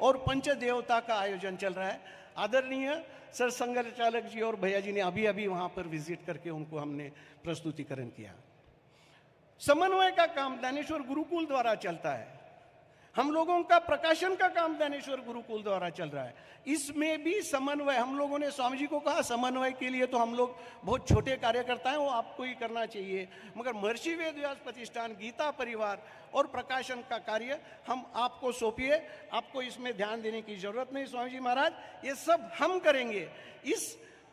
और पंच देवता का आयोजन चल रहा है। आदरणीय सर संघचालक जी और भैया जी ने अभी अभी वहां पर विजिट करके उनको हमने प्रस्तुतिकरण किया। समन्वय का काम ज्ञानेश्वर गुरुकुल द्वारा चलता है। हम लोगों का प्रकाशन का काम ज्ञानेश्वर गुरुकुल द्वारा चल रहा है। इसमें भी समन्वय, हम लोगों ने स्वामी जी को कहा समन्वय के लिए तो हम लोग बहुत छोटे कार्यकर्ता हैं, वो आपको ही करना चाहिए, मगर महर्षि वेदव्यास प्रतिष्ठान, गीता परिवार और प्रकाशन का कार्य हम आपको सौंपिए, आपको इसमें ध्यान देने की जरूरत नहीं स्वामी जी महाराज, ये सब हम करेंगे।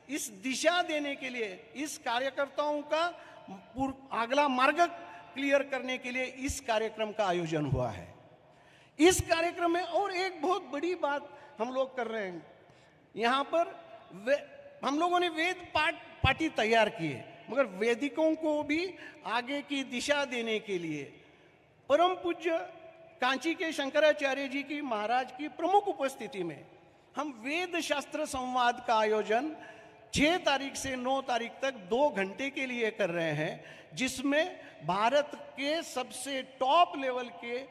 इस दिशा देने के लिए, इस कार्यकर्ताओं का अगला मार्ग क्लियर करने के लिए इस कार्यक्रम का आयोजन हुआ है। इस कार्यक्रम में और एक बहुत बड़ी बात हम लोग कर रहे हैं, यहाँ पर हम लोगों ने वेद पाठी तैयार किए, मगर वैदिकों को भी आगे की दिशा देने के लिए परम पूज्य कांची के शंकराचार्य जी की महाराज की प्रमुख उपस्थिति में हम वेद शास्त्र संवाद का आयोजन 6 तारीख से 9 तारीख तक 2 घंटे के लिए कर रहे हैं, जिसमें भारत के सबसे टॉप लेवल के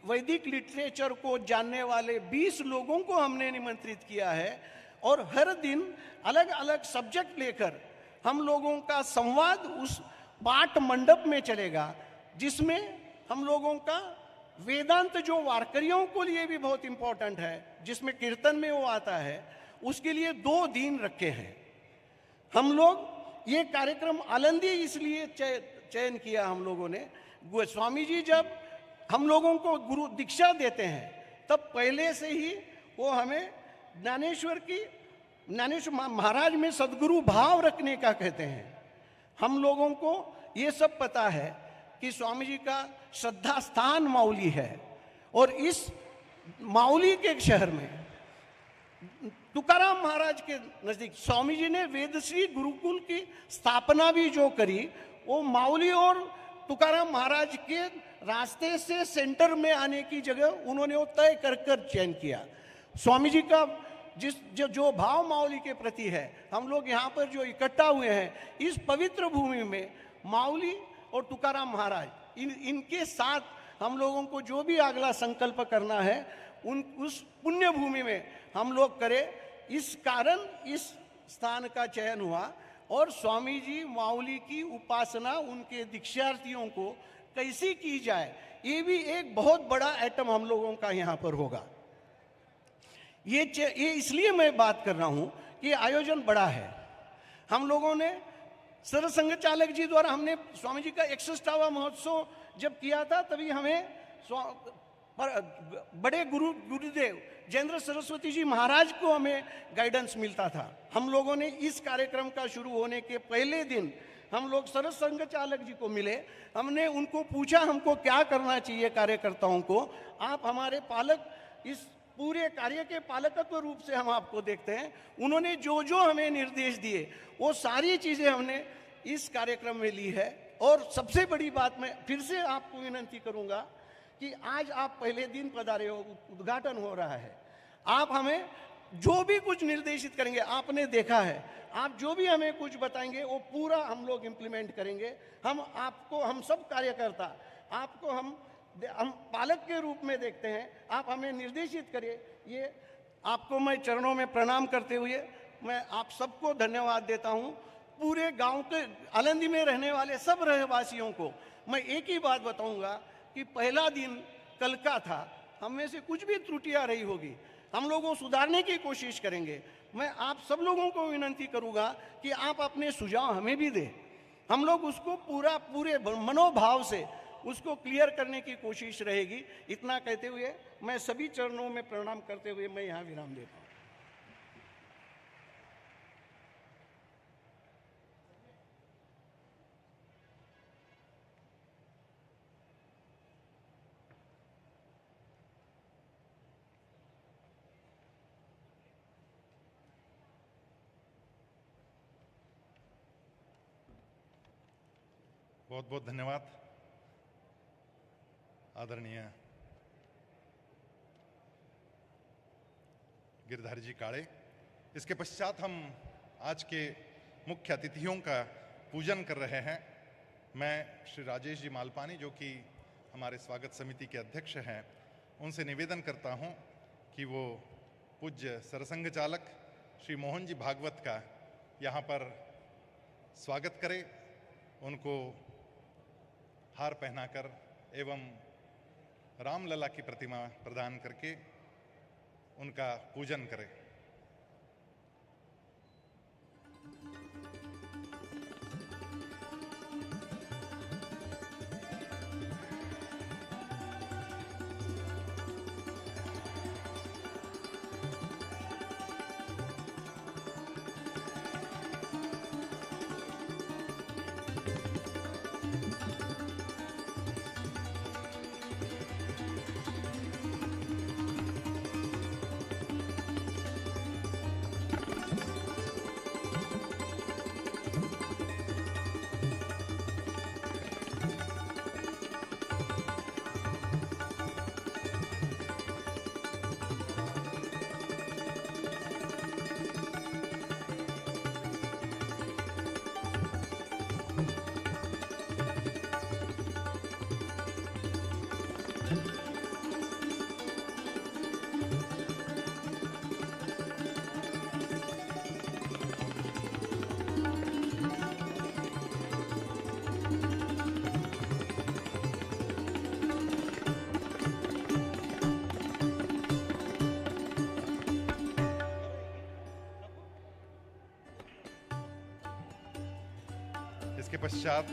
वैदिक लिटरेचर को जानने वाले 20 लोगों को हमने निमंत्रित किया है और हर दिन अलग अलग सब्जेक्ट लेकर हम लोगों का संवाद उस पाठ मंडप में चलेगा, जिसमें हम लोगों का वेदांत जो वारकरियों को लिए भी बहुत इंपॉर्टेंट है, जिसमें कीर्तन में वो आता है, उसके लिए 2 दिन रखे हैं। हम लोग ये कार्यक्रम आलंदी इसलिए चयन किया हम लोगों ने, स्वामी जी जब हम लोगों को गुरु दीक्षा देते हैं तब पहले से ही वो हमें ज्ञानेश्वर महाराज में सद्गुरु भाव रखने का कहते हैं। हम लोगों को ये सब पता है कि स्वामी जी का श्रद्धा स्थान माउली है, और इस माउली के शहर में तुकाराम महाराज के नजदीक स्वामी जी ने वेदश्री गुरुकुल की स्थापना भी जो करी, वो माउली और तुकाराम महाराज के रास्ते से सेंटर में आने की जगह उन्होंने वो तय कर चयन किया। स्वामी जी का जो भाव माउली के प्रति है, हम लोग यहाँ पर जो इकट्ठा हुए हैं इस पवित्र भूमि में माउली और तुकाराम महाराज इनके साथ हम लोगों को जो भी अगला संकल्प करना है उस पुण्य भूमि में हम लोग करें। इस कारण इस स्थान का चयन हुआ, और स्वामी जी माउली की उपासना उनके दीक्षार्थियों को कैसी की जाए, ये भी एक बहुत बड़ा आइटम हम लोगों का यहाँ पर होगा। ये इसलिए मैं बात कर रहा हूँ कि आयोजन बड़ा है। हम लोगों ने सर संघचालक जी द्वारा हमने स्वामी जी का 61वां महोत्सव जब किया था, तभी हमें बड़े गुरुदेव जयेंद्र सरस्वती जी महाराज को हमें गाइडेंस मिलता था। हम लोगों ने इस कार्यक्रम का शुरू होने के पहले दिन हम लोग सरस संघचालक जी को मिले, हमने उनको पूछा हमको क्या करना चाहिए कार्यकर्ताओं को, आप हमारे पालक, इस पूरे कार्य के पालकत्व रूप से हम आपको देखते हैं। उन्होंने जो जो हमें निर्देश दिए वो सारी चीज़ें हमने इस कार्यक्रम में ली है। और सबसे बड़ी बात मैं फिर से आपको विनंती करूंगा कि आज आप पहले दिन पधारे हो, उद्घाटन हो रहा है, आप हमें जो भी कुछ निर्देशित करेंगे, आपने देखा है, आप जो भी हमें कुछ बताएंगे वो पूरा हम लोग इम्प्लीमेंट करेंगे। हम आपको, हम सब कार्यकर्ता आपको हम पालक के रूप में देखते हैं, आप हमें निर्देशित करिए। ये आपको मैं चरणों में प्रणाम करते हुए मैं आप सबको धन्यवाद देता हूँ। पूरे गांव के आलंदी में रहने वाले सब रहवासियों को मैं एक ही बात बताऊंगा कि पहला दिन कल का था, हम में से कुछ भी त्रुटियां रही होगी, हम लोगों सुधारने की कोशिश करेंगे। मैं आप सब लोगों को विनंती करूंगा कि आप अपने सुझाव हमें भी दें, हम लोग उसको पूरे मनोभाव से उसको क्लियर करने की कोशिश रहेगी। इतना कहते हुए मैं सभी चरणों में प्रणाम करते हुए मैं यहाँ विराम देता हूँ। बहुत बहुत धन्यवाद आदरणीय गिरधारी जी काळे। इसके पश्चात हम आज के मुख्य अतिथियों का पूजन कर रहे हैं। मैं श्री राजेश जी मालपानी, जो कि हमारे स्वागत समिति के अध्यक्ष हैं, उनसे निवेदन करता हूं कि वो पूज्य सरसंघ चालक श्री मोहन जी भागवत का यहाँ पर स्वागत करे, उनको हार पहनाकर एवं रामलला की प्रतिमा प्रदान करके उनका पूजन करे। इसके पश्चात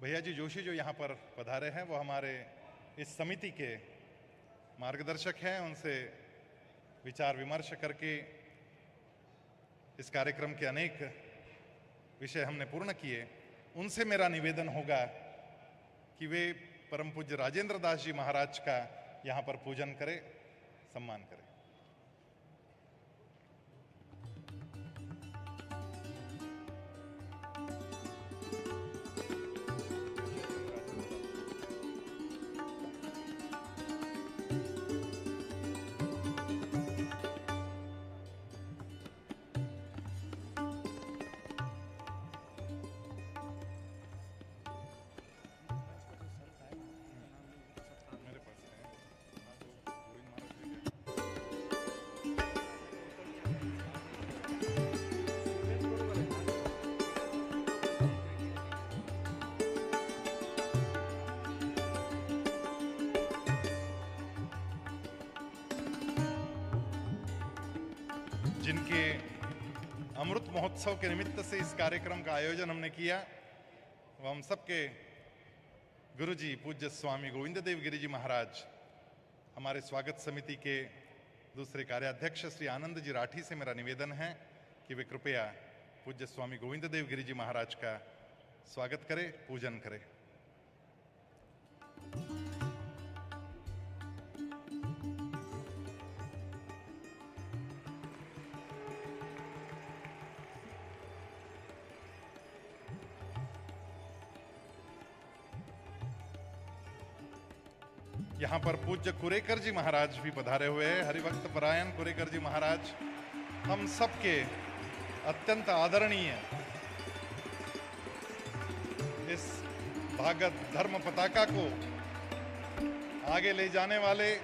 भैया जी जोशी जो यहाँ पर पधारे हैं वो हमारे इस समिति के मार्गदर्शक हैं। उनसे विचार विमर्श करके इस कार्यक्रम के अनेक विषय हमने पूर्ण किए। उनसे मेरा निवेदन होगा कि वे परम पूज्य राजेंद्र दास जी महाराज का यहाँ पर पूजन करें, सम्मान करें। जिनके अमृत महोत्सव के निमित्त से इस कार्यक्रम का आयोजन हमने किया, वो हम सबके गुरुजी पूज्य स्वामी गोविंद देव गिरि जी महाराज, हमारे स्वागत समिति के दूसरे कार्याध्यक्ष श्री आनंद जी राठी से मेरा निवेदन है कि वे कृपया पूज्य स्वामी गोविंद देव गिरि जी महाराज का स्वागत करें, पूजन करें। यहाँ पर पूज्य कुरेकर जी महाराज भी पधारे हुए हैं। हरिभक्त परायण कुरेकर जी महाराज हम सबके अत्यंत आदरणीय इस भागवत धर्म पताका को आगे ले जाने वाले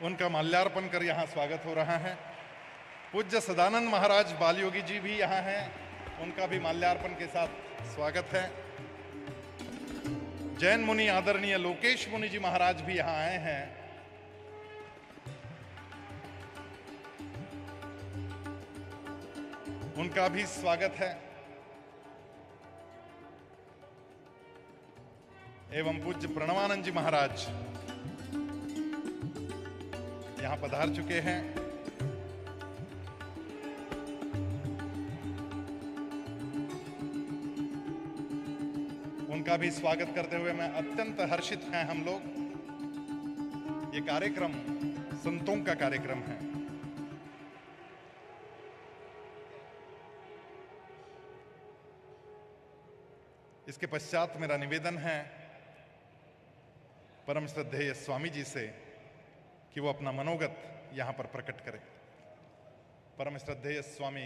उनका माल्यार्पण कर यहाँ स्वागत हो रहा है। पूज्य सदानंद महाराज बालयोगी जी भी यहाँ हैं, उनका भी माल्यार्पण के साथ स्वागत है। जैन मुनि आदरणीय लोकेश मुनि जी महाराज भी यहाँ आए हैं। उनका भी स्वागत है। एवं पूज्य प्रणवानंद जी महाराज यहां पधार चुके हैं। उनका भी स्वागत करते हुए मैं अत्यंत हर्षित हैं हम लोग। ये कार्यक्रम संतों का कार्यक्रम है। इसके पश्चात मेरा निवेदन है परम श्रद्धेय स्वामी जी से कि वो अपना मनोगत यहां पर प्रकट करें। परम श्रद्धेय स्वामी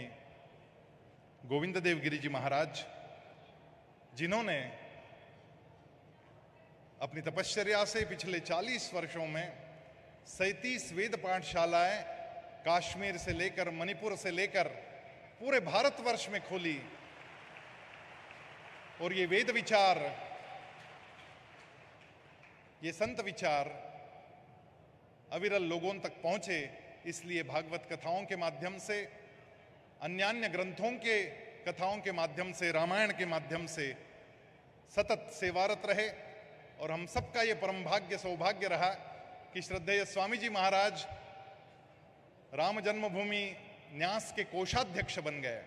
गोविंद देव गिरी जी महाराज, जिन्होंने अपनी तपश्चर्या से पिछले 40 वर्षों में 37 वेद पाठशालाएं काश्मीर से लेकर मणिपुर से लेकर पूरे भारतवर्ष में खोली, और ये वेद विचार, ये संत विचार अविरल लोगों तक पहुंचे। इसलिए भागवत कथाओं के माध्यम से, अन्य ग्रंथों के कथाओं के माध्यम से, रामायण के माध्यम से सतत सेवारत रहे। और हम सबका ये परम भाग्य सौभाग्य रहा कि श्रद्धेय स्वामी जी महाराज राम जन्मभूमि न्यास के कोषाध्यक्ष बन गए।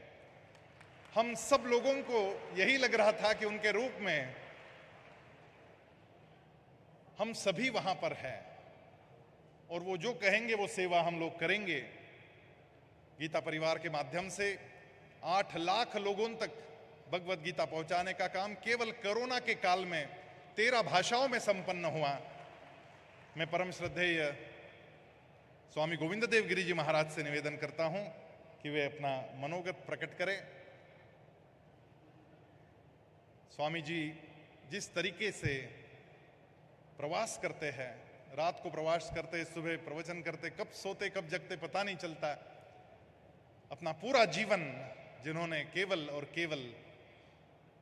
हम सब लोगों को यही लग रहा था कि उनके रूप में हम सभी वहां पर हैं, और वो जो कहेंगे वो सेवा हम लोग करेंगे। गीता परिवार के माध्यम से 8 लाख लोगों तक भगवत गीता पहुंचाने का काम केवल कोरोना के काल में 13 भाषाओं में संपन्न हुआ। मैं परम श्रद्धेय स्वामी गोविंद देव गिरी जी महाराज से निवेदन करता हूं कि वे अपना मनोगत प्रकट करें। स्वामी जी जिस तरीके से प्रवास करते हैं, रात को प्रवास करते, सुबह प्रवचन करते, कब सोते कब जगते पता नहीं चलता, अपना पूरा जीवन जिन्होंने केवल और केवल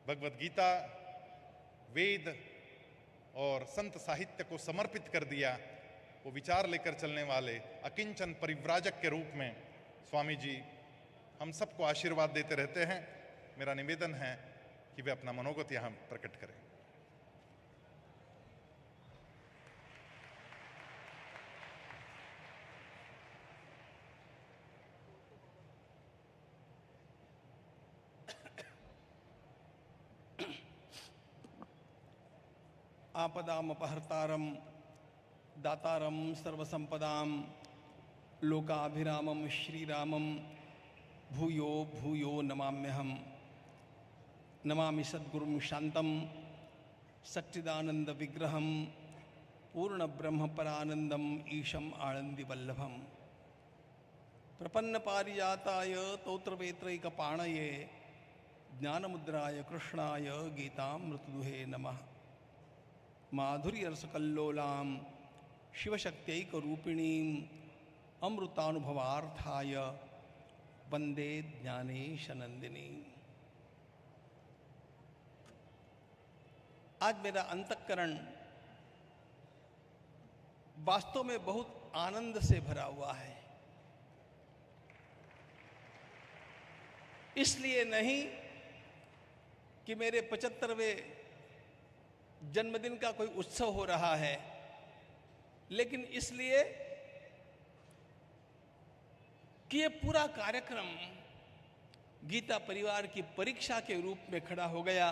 भगवत गीता, वेद और संत साहित्य को समर्पित कर दिया, वो विचार लेकर चलने वाले अकिंचन परिव्राजक के रूप में स्वामी जी हम सबको आशीर्वाद देते रहते हैं। मेरा निवेदन है कि वे अपना मनोगत यहां प्रकट करें। आपदाम अपहर्तारम दातारम सर्वसंपदाम लोकाभिरामम श्रीरामम भूयो भूयो नमाम्यहम्। नमामि सद्गुरुं शांतं सच्चिदानंद विग्रहं पूर्ण ब्रह्म परानंदम ईशम आनंदी वल्लभम। प्रपन्न पारिजाताय तोत्रवेत्रैकपाणये ज्ञानमुद्राय कृष्णाय गीतामृतदुहे नमः। माधुर्यरसकल्लोलां शिवशक्त्यैकरूपिणीं अमृतानुभवार्थाय वंदे ज्ञानेशनंदिनी। आज मेरा अंतःकरण वास्तव में बहुत आनंद से भरा हुआ है। इसलिए नहीं कि मेरे 75वें जन्मदिन का कोई उत्सव हो रहा है, लेकिन इसलिए कि ये पूरा कार्यक्रम गीता परिवार की परीक्षा के रूप में खड़ा हो गया,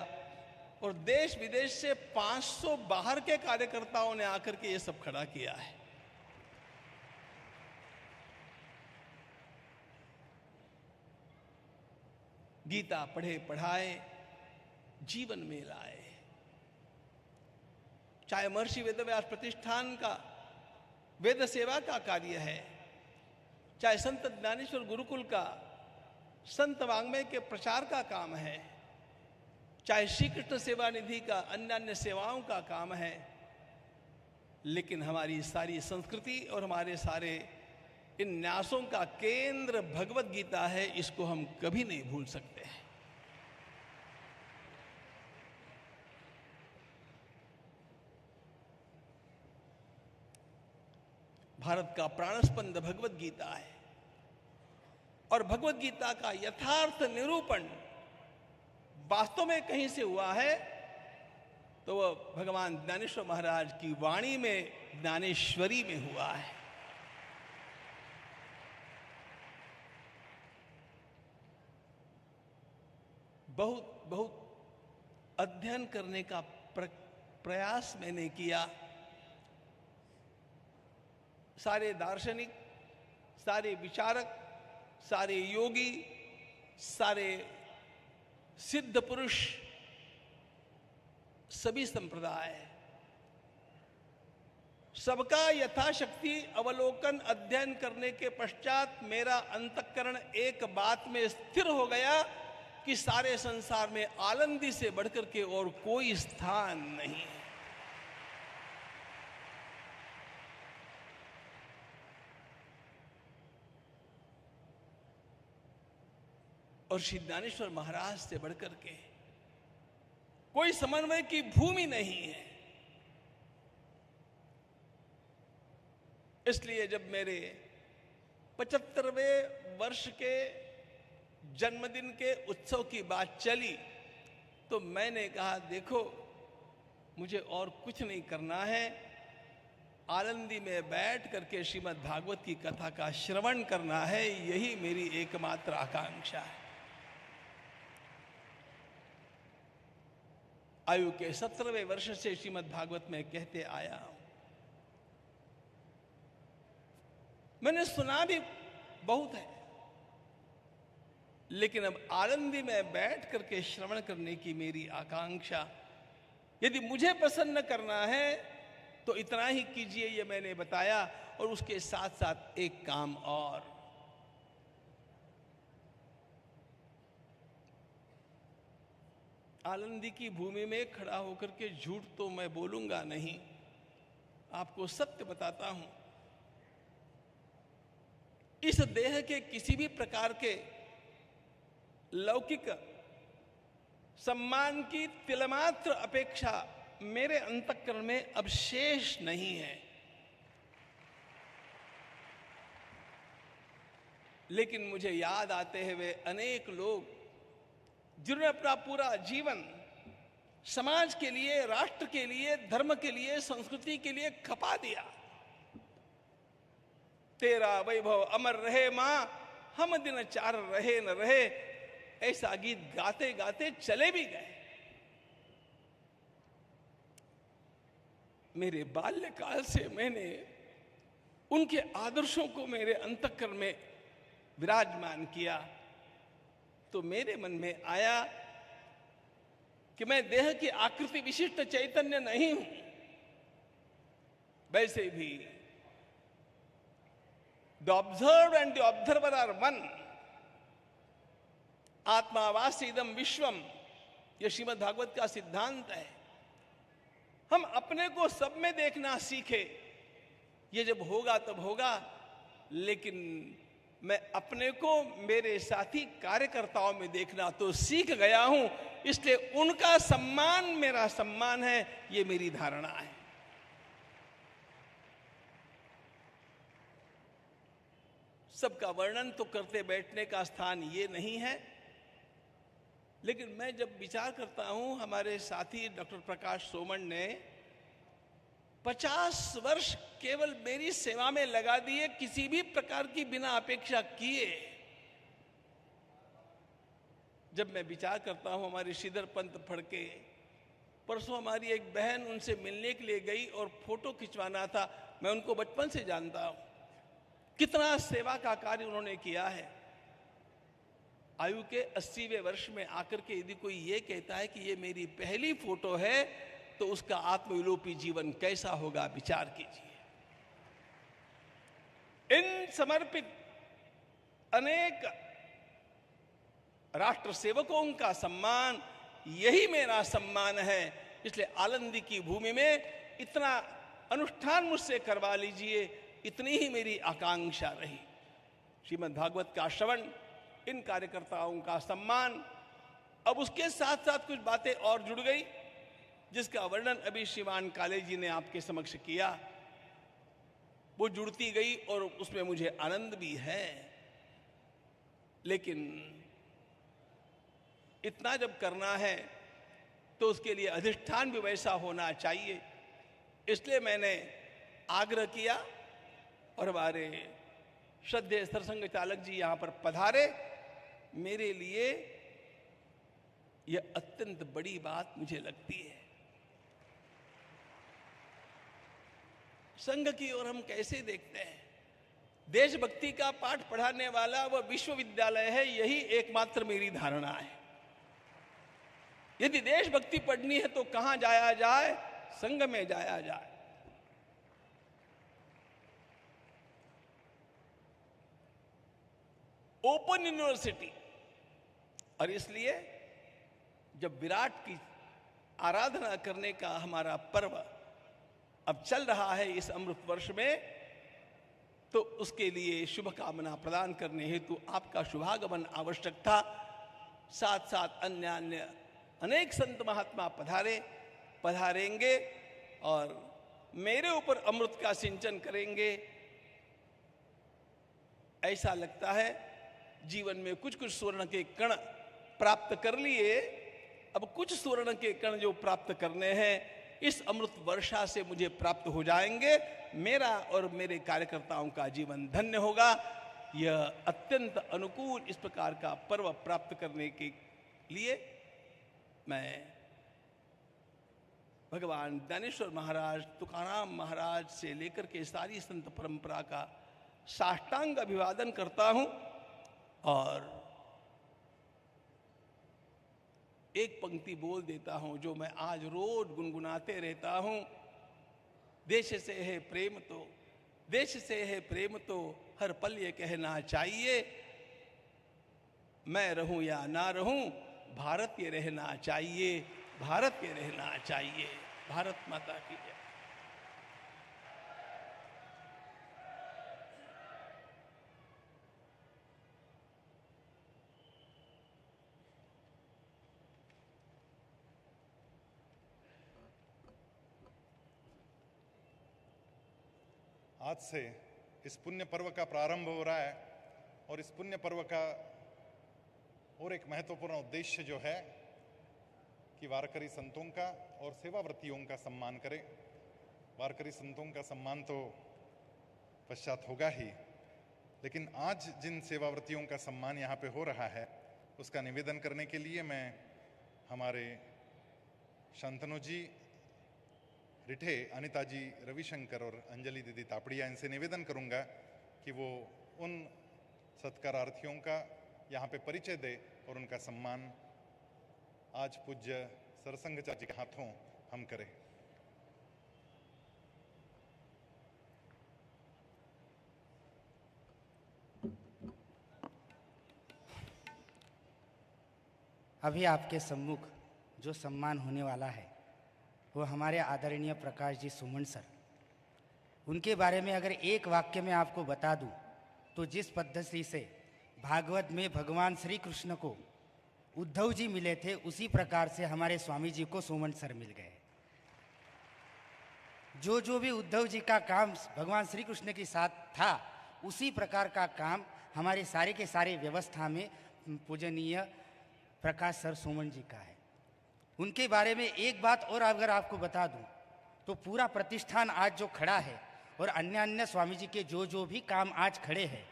और देश विदेश से 500 बाहर के कार्यकर्ताओं ने आकर के ये सब खड़ा किया है। गीता पढ़े पढ़ाए, जीवन में लाए। चाहे महर्षि वेदव्यास प्रतिष्ठान का वेद सेवा का कार्य है, चाहे संत ज्ञानेश्वर गुरुकुल का संत वाङ्मय के प्रचार का काम है, चाहे श्री कृष्ण सेवा निधि का अन्य सेवाओं का काम है, लेकिन हमारी सारी संस्कृति और हमारे सारे इन न्यासों का केंद्र भगवत गीता है। इसको हम कभी नहीं भूल सकते हैं। भारत का प्राणस्पंद भगवत गीता है, और भगवत गीता का यथार्थ निरूपण वास्तव में कहीं से हुआ है तो वह भगवान ज्ञानेश्वर महाराज की वाणी में, ज्ञानेश्वरी में हुआ है। बहुत बहुत अध्ययन करने का प्रयास मैंने किया। सारे दार्शनिक, सारे विचारक, सारे योगी, सारे सिद्ध पुरुष, सभी संप्रदाय सबका यथाशक्ति अवलोकन अध्ययन करने के पश्चात मेरा अंतःकरण एक बात में स्थिर हो गया कि सारे संसार में आनंदी से बढ़कर के और कोई स्थान नहीं है। और श्री ज्ञानेश्वर महाराज से बढ़कर के कोई समन्वय की भूमि नहीं है। इसलिए जब मेरे 75वें वर्ष के जन्मदिन के उत्सव की बात चली तो मैंने कहा, देखो मुझे और कुछ नहीं करना है, आनंदी में बैठ करके श्रीमद् भागवत की कथा का श्रवण करना है, यही मेरी एकमात्र आकांक्षा है। आयु के 17वें वर्ष से श्रीमद् भागवत में कहते आया हूं। मैंने सुना भी बहुत है, लेकिन अब आनंदी में बैठ करके श्रवण करने की मेरी आकांक्षा, यदि मुझे पसंद न करना है तो इतना ही कीजिए, ये मैंने बताया। और उसके साथ साथ एक काम और, आनंदी की भूमि में खड़ा होकर के झूठ तो मैं बोलूंगा नहीं, आपको सत्य बताता हूं। इस देह के किसी भी प्रकार के लौकिक सम्मान की तिलमात्र अपेक्षा मेरे अंतःकरण में अब शेष नहीं है। लेकिन मुझे याद आते हैं वे अनेक लोग जिन्होंने अपना पूरा जीवन समाज के लिए, राष्ट्र के लिए, धर्म के लिए, संस्कृति के लिए खपा दिया। तेरा वैभव अमर रहे मां, हम दिन चार रहे न रहे, ऐसा गीत गाते गाते चले भी गए। मेरे बाल्यकाल से मैंने उनके आदर्शों को मेरे अंतःकरण में विराजमान किया, तो मेरे मन में आया कि मैं देह की आकृति विशिष्ट चैतन्य नहीं हूं। वैसे भी the observed and the observer are one, आत्मावास्य इदम विश्वम, यह श्रीमद् भागवत का सिद्धांत है। हम अपने को सब में देखना सीखे, ये जब होगा तब होगा। लेकिन मैं अपने को मेरे साथी कार्यकर्ताओं में देखना तो सीख गया हूं, इसलिए उनका सम्मान मेरा सम्मान है, ये मेरी धारणा है। सबका वर्णन तो करते बैठने का स्थान ये नहीं है, लेकिन मैं जब विचार करता हूं, हमारे साथी डॉक्टर प्रकाश सोमन ने 50 वर्ष केवल मेरी सेवा में लगा दिए, किसी भी प्रकार की बिना अपेक्षा किए। जब मैं विचार करता हूं, हमारे श्रीधर पंत फड़के, परसों हमारी एक बहन उनसे मिलने के लिए गई और फोटो खिंचवाना था। मैं उनको बचपन से जानता हूं, कितना सेवा का कार्य उन्होंने किया है। आयु के 80वें वर्ष में आकर के यदि कोई ये कहता है कि ये मेरी पहली फोटो है, तो उसका आत्मविलोपी जीवन कैसा होगा, विचार कीजिए। इन समर्पित अनेक राष्ट्र सेवकों का सम्मान, यही मेरा सम्मान है। इसलिए आनंदी की भूमि में इतना अनुष्ठान मुझसे करवा लीजिए, इतनी ही मेरी आकांक्षा रही। श्रीमद् भागवत का श्रवण, इन कार्यकर्ताओं का सम्मान। अब उसके साथ साथ कुछ बातें और जुड़ गई, जिसका वर्णन अभी श्रीमान काले जी ने आपके समक्ष किया। वो जुड़ती गई और उसमें मुझे आनंद भी है। लेकिन इतना जब करना है तो उसके लिए अधिष्ठान भी वैसा होना चाहिए। इसलिए मैंने आग्रह किया और हमारे श्रद्धेय सरसंघ चालक जी यहां पर पधारे। मेरे लिए यह अत्यंत बड़ी बात मुझे लगती है। संघ की ओर हम कैसे देखते हैं? देशभक्ति का पाठ पढ़ाने वाला वह विश्वविद्यालय है, यही एकमात्र मेरी धारणा है। यदि देशभक्ति पढ़नी है तो कहां जाया जाए? संघ में जाया जाए। Open university. और इसलिए जब विराट की आराधना करने का हमारा पर्व अब चल रहा है इस अमृत वर्ष में, तो उसके लिए शुभकामना प्रदान करने हेतु आपका शुभागमन आवश्यक था। साथ साथ अन्य अनेक संत महात्मा पधारेंगे और मेरे ऊपर अमृत का सिंचन करेंगे। ऐसा लगता है जीवन में कुछ कुछ स्वर्ण के कण प्राप्त कर लिए, अब कुछ स्वर्ण के कण जो प्राप्त करने हैं इस अमृत वर्षा से मुझे प्राप्त हो जाएंगे। मेरा और मेरे कार्यकर्ताओं का जीवन धन्य होगा। यह अत्यंत अनुकूल इस प्रकार का पर्व प्राप्त करने के लिए मैं भगवान ज्ञानेश्वर महाराज, तुकाराम महाराज से लेकर के सारी संत परंपरा का साष्टांग अभिवादन करता हूं और एक पंक्ति बोल देता हूं जो मैं आज रोज गुनगुनाते रहता हूं। देश से है प्रेम तो, देश से है प्रेम तो हर पल ये कहना चाहिए, मैं रहूं या ना रहूं भारत ये रहना चाहिए, भारत ये रहना चाहिए। भारत माता की जय। आज से इस पुण्य पर्व का प्रारंभ हो रहा है और इस पुण्य पर्व का और एक महत्वपूर्ण उद्देश्य जो है कि वारकरी संतों का और सेवाव्रतियों का सम्मान करें। वारकरी संतों का सम्मान तो पश्चात होगा ही, लेकिन आज जिन सेवाव्रतियों का सम्मान यहाँ पे हो रहा है उसका निवेदन करने के लिए मैं हमारे शांतनु जी, रिठे अनिता जी, रविशंकर और अंजलि दीदी तापड़िया, इनसे निवेदन करूंगा कि वो उन सत्कारार्थियों का यहाँ पे परिचय दे और उनका सम्मान आज पूज्य सरसंघचार्य जी के हाथों हम करें। अभी आपके सम्मुख जो सम्मान होने वाला है वो हमारे आदरणीय प्रकाश जी सुमन सर, उनके बारे में अगर एक वाक्य में आपको बता दूं तो जिस पद्धति से भागवत में भगवान श्री कृष्ण को उद्धव जी मिले थे उसी प्रकार से हमारे स्वामी जी को सुमन सर मिल गए। जो भी उद्धव जी का काम भगवान श्री कृष्ण के साथ था उसी प्रकार का काम हमारे सारे के सारे व्यवस्था में पूजनीय प्रकाश सर सुमन जी का है। उनके बारे में एक बात और अगर आपको बता दूं तो पूरा प्रतिष्ठान आज जो खड़ा है और अन्य स्वामी जी के जो भी काम आज खड़े हैं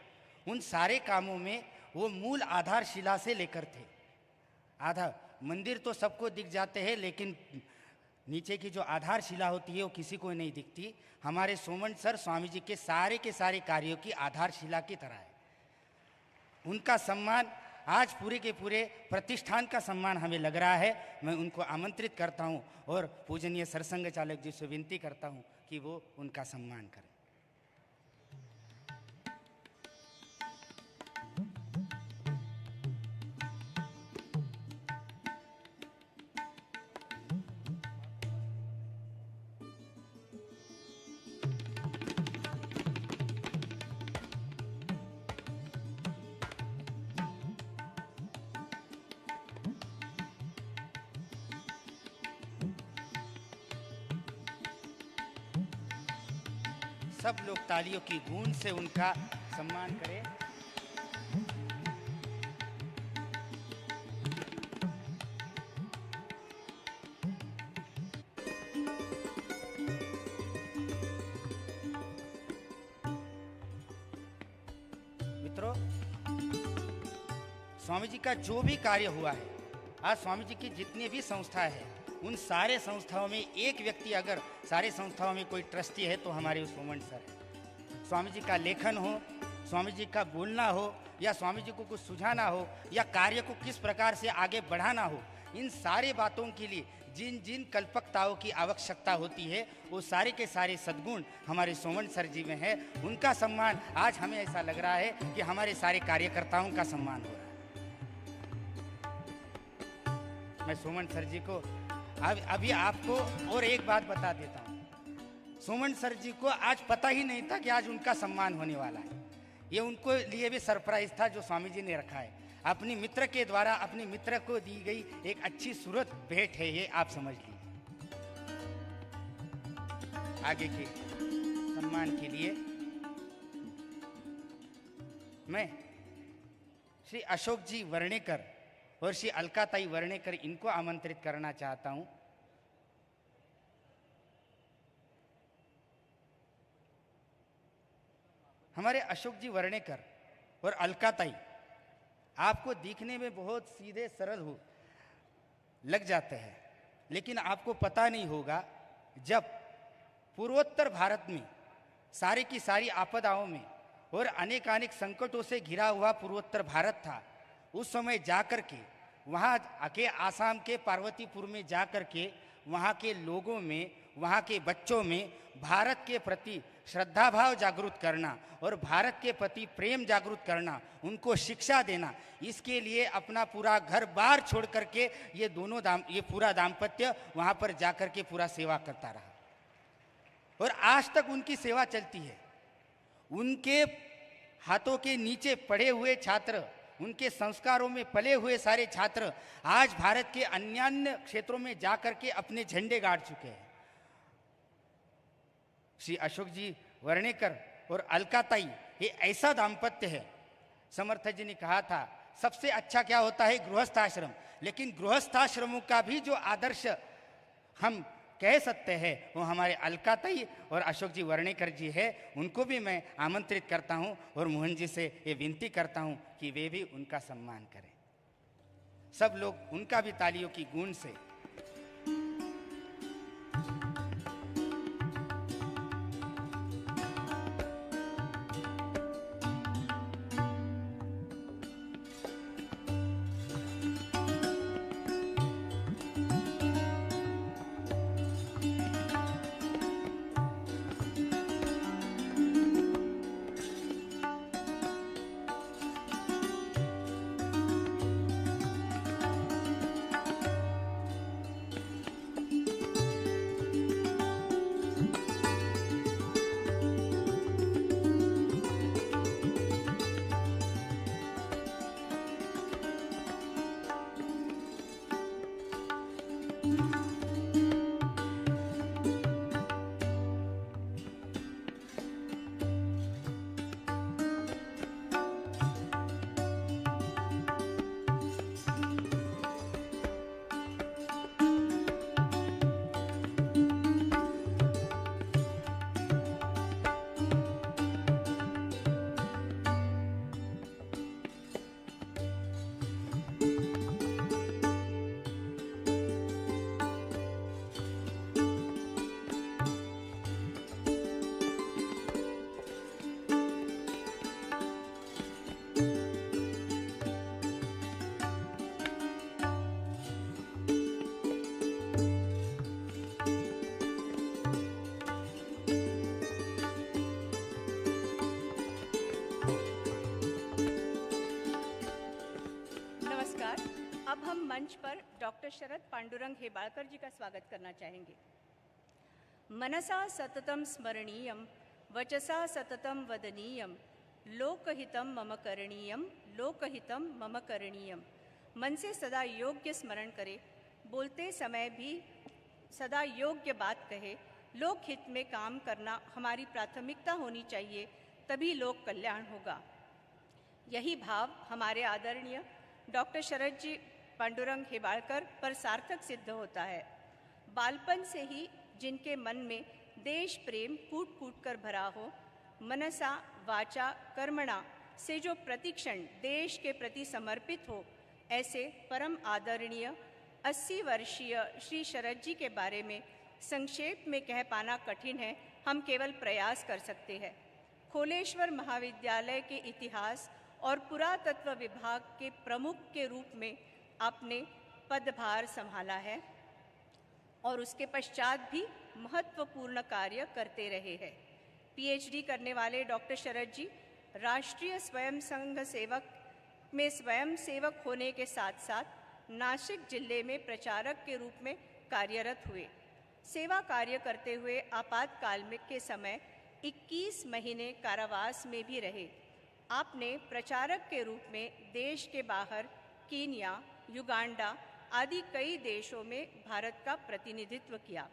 उन सारे कामों में वो मूल आधारशिला से लेकर थे। आधा मंदिर तो सबको दिख जाते हैं लेकिन नीचे की जो आधारशिला होती है वो किसी को नहीं दिखती। हमारे सोमन सर स्वामी जी के सारे कार्यों की आधारशिला की तरह है। उनका सम्मान आज पूरे के पूरे प्रतिष्ठान का सम्मान हमें लग रहा है। मैं उनको आमंत्रित करता हूं और पूजनीय सरसंघ चालक जी से विनती करता हूं कि वो उनका सम्मान करें। सब लोग तालियों की गूंज से उनका सम्मान करें। मित्रों, स्वामी जी का जो भी कार्य हुआ है, आज स्वामी जी की जितनी भी संस्था है उन सारे संस्थाओं में एक व्यक्ति अगर सारे संस्थाओं में कोई ट्रस्टी है तो हमारे सोमन सर है। स्वामी जी का लेखन हो, स्वामी जी का बोलना हो या स्वामी जी को कुछ सुझाना हो या कार्य को किस प्रकार से आगे बढ़ाना हो, इन सारे बातों के लिए जिन जिन कल्पकताओं की आवश्यकता होती है वो सारे के सारे सद्गुण हमारे सोमन सर जी में है। उनका सम्मान आज हमें ऐसा लग रहा है कि हमारे सारे कार्यकर्ताओं का सम्मान हो रहा है। मैं सोमन सर जी को अभी आपको और एक बात बता देता हूँ। सोमन सर जी को आज पता ही नहीं था कि आज उनका सम्मान होने वाला है। ये उनको लिए भी सरप्राइज था जो स्वामी जी ने रखा है। अपनी मित्र के द्वारा अपने मित्र को दी गई एक अच्छी सूरत भेंट है, ये आप समझ लीजिए। आगे के सम्मान के लिए मैं श्री अशोक जी वर्णेकर और श्री अलकाताई वर्णेकर इनको आमंत्रित करना चाहता हूं। हमारे अशोक जी वर्णेकर और अलकाताई आपको दिखने में बहुत सीधे सरल हो लग जाते हैं, लेकिन आपको पता नहीं होगा जब पूर्वोत्तर भारत में सारी की सारी आपदाओं में और अनेकानेक संकटों से घिरा हुआ पूर्वोत्तर भारत था, उस समय जाकर के वहाँ के आसाम के पार्वतीपुर में जाकर के वहाँ के लोगों में, वहाँ के बच्चों में भारत के प्रति श्रद्धा भाव जागरूक करना और भारत के प्रति प्रेम जागरूक करना, उनको शिक्षा देना, इसके लिए अपना पूरा घर बार छोड़ करके ये पूरा दाम्पत्य वहाँ पर जाकर के पूरा सेवा करता रहा और आज तक उनकी सेवा चलती है। उनके हाथों के नीचे पढ़े हुए छात्र, उनके संस्कारों में पले हुए सारे छात्र आज भारत के अन्य क्षेत्रों में जाकर के अपने झंडे गाड़ चुके हैं। श्री अशोक जी वर्णेकर और अलकाताई ये ऐसा दाम्पत्य है। समर्थ जी ने कहा था सबसे अच्छा क्या होता है गृहस्थाश्रम, लेकिन गृहस्थाश्रमों का भी जो आदर्श हम कह सकते हैं वो हमारे अलकाताई और अशोक जी वर्णेकर जी है। उनको भी मैं आमंत्रित करता हूं और मोहन जी से ये विनती करता हूं कि वे भी उनका सम्मान करें। सब लोग उनका भी तालियों की गूंज से अब हम मंच पर डॉक्टर शरद पांडुरंग हेबाळकर जी का स्वागत करना चाहेंगे। मनसा सततम स्मरणीयम वचसा सततम वदनीयम लोकहितम मम करणीयम लोकहितम मम करणीयम। मन से सदा योग्य स्मरण करे, बोलते समय भी सदा योग्य बात कहे। लोकहित में काम करना हमारी प्राथमिकता होनी चाहिए, तभी लोक कल्याण होगा। यही भाव हमारे आदरणीय डॉक्टर शरद जी पांडुरंग हेबाळकर पर सार्थक सिद्ध होता है। बालपन से ही जिनके मन में देश प्रेम कूट कूट कर भरा हो, मनसा वाचा कर्मणा से जो प्रतिक्षण देश के प्रति समर्पित हो, ऐसे परम आदरणीय 80 वर्षीय श्री शरद जी के बारे में संक्षेप में कह पाना कठिन है, हम केवल प्रयास कर सकते हैं। खोलेश्वर महाविद्यालय के इतिहास और पुरातत्व विभाग के प्रमुख के रूप में आपने पदभार संभाला है और उसके पश्चात भी महत्वपूर्ण कार्य करते रहे हैं। पीएचडी करने वाले डॉक्टर शरद जी राष्ट्रीय स्वयं संघ सेवक में स्वयं सेवक होने के साथ साथ नासिक जिले में प्रचारक के रूप में कार्यरत हुए। सेवा कार्य करते हुए आपातकाल में के समय 21 महीने कारावास में भी रहे। आपने प्रचारक के रूप में देश के बाहर कीनिया, युगांडा आदि कई देशों में भारत का प्रतिनिधित्व किया।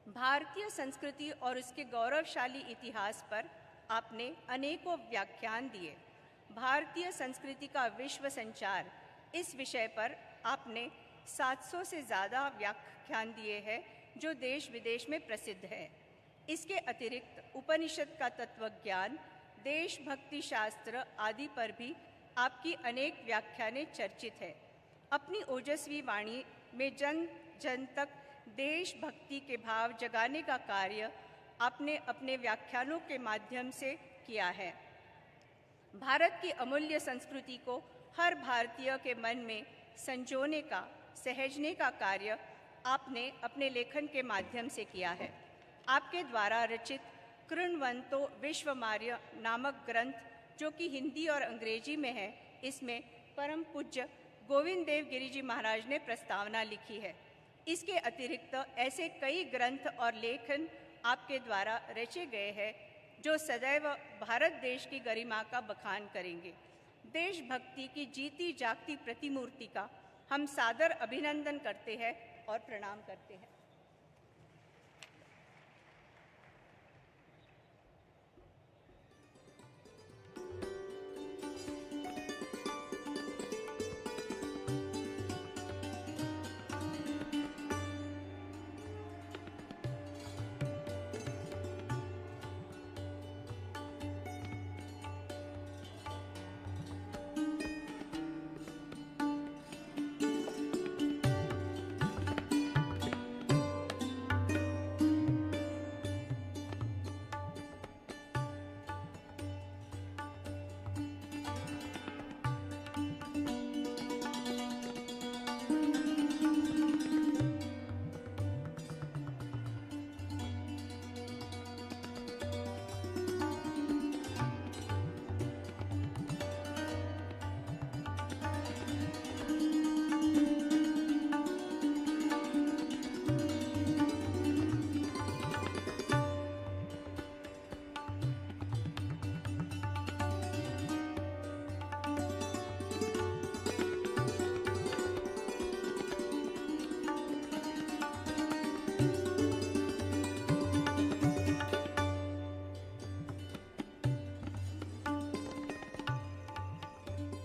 भारतीय संस्कृति और उसके गौरवशाली इतिहास पर आपने अनेकों व्याख्यान दिए। भारतीय संस्कृति का विश्व संचार इस विषय पर आपने 700 से ज़्यादा व्याख्यान दिए हैं जो देश विदेश में प्रसिद्ध है। इसके अतिरिक्त उपनिषद का तत्वज्ञान, देशभक्ति शास्त्र आदि पर भी आपकी अनेक व्याख्यानें चर्चित है। अपनी ओजस्वी वाणी में जन जन तक देशभक्ति के भाव जगाने का कार्य आपने अपने व्याख्यानों के माध्यम से किया है। भारत की अमूल्य संस्कृति को हर भारतीय के मन में संजोने का, सहेजने का कार्य आपने अपने लेखन के माध्यम से किया है। आपके द्वारा रचित कृण्वन्तो विश्वमार्य नामक ग्रंथ, जो कि हिंदी और अंग्रेजी में है, इसमें परम पूज्य गोविंद देव गिरि जी महाराज ने प्रस्तावना लिखी है। इसके अतिरिक्त ऐसे कई ग्रंथ और लेखन आपके द्वारा रचे गए हैं जो सदैव भारत देश की गरिमा का बखान करेंगे। देशभक्ति की जीती जागती प्रतिमूर्ति का हम सादर अभिनंदन करते हैं और प्रणाम करते हैं।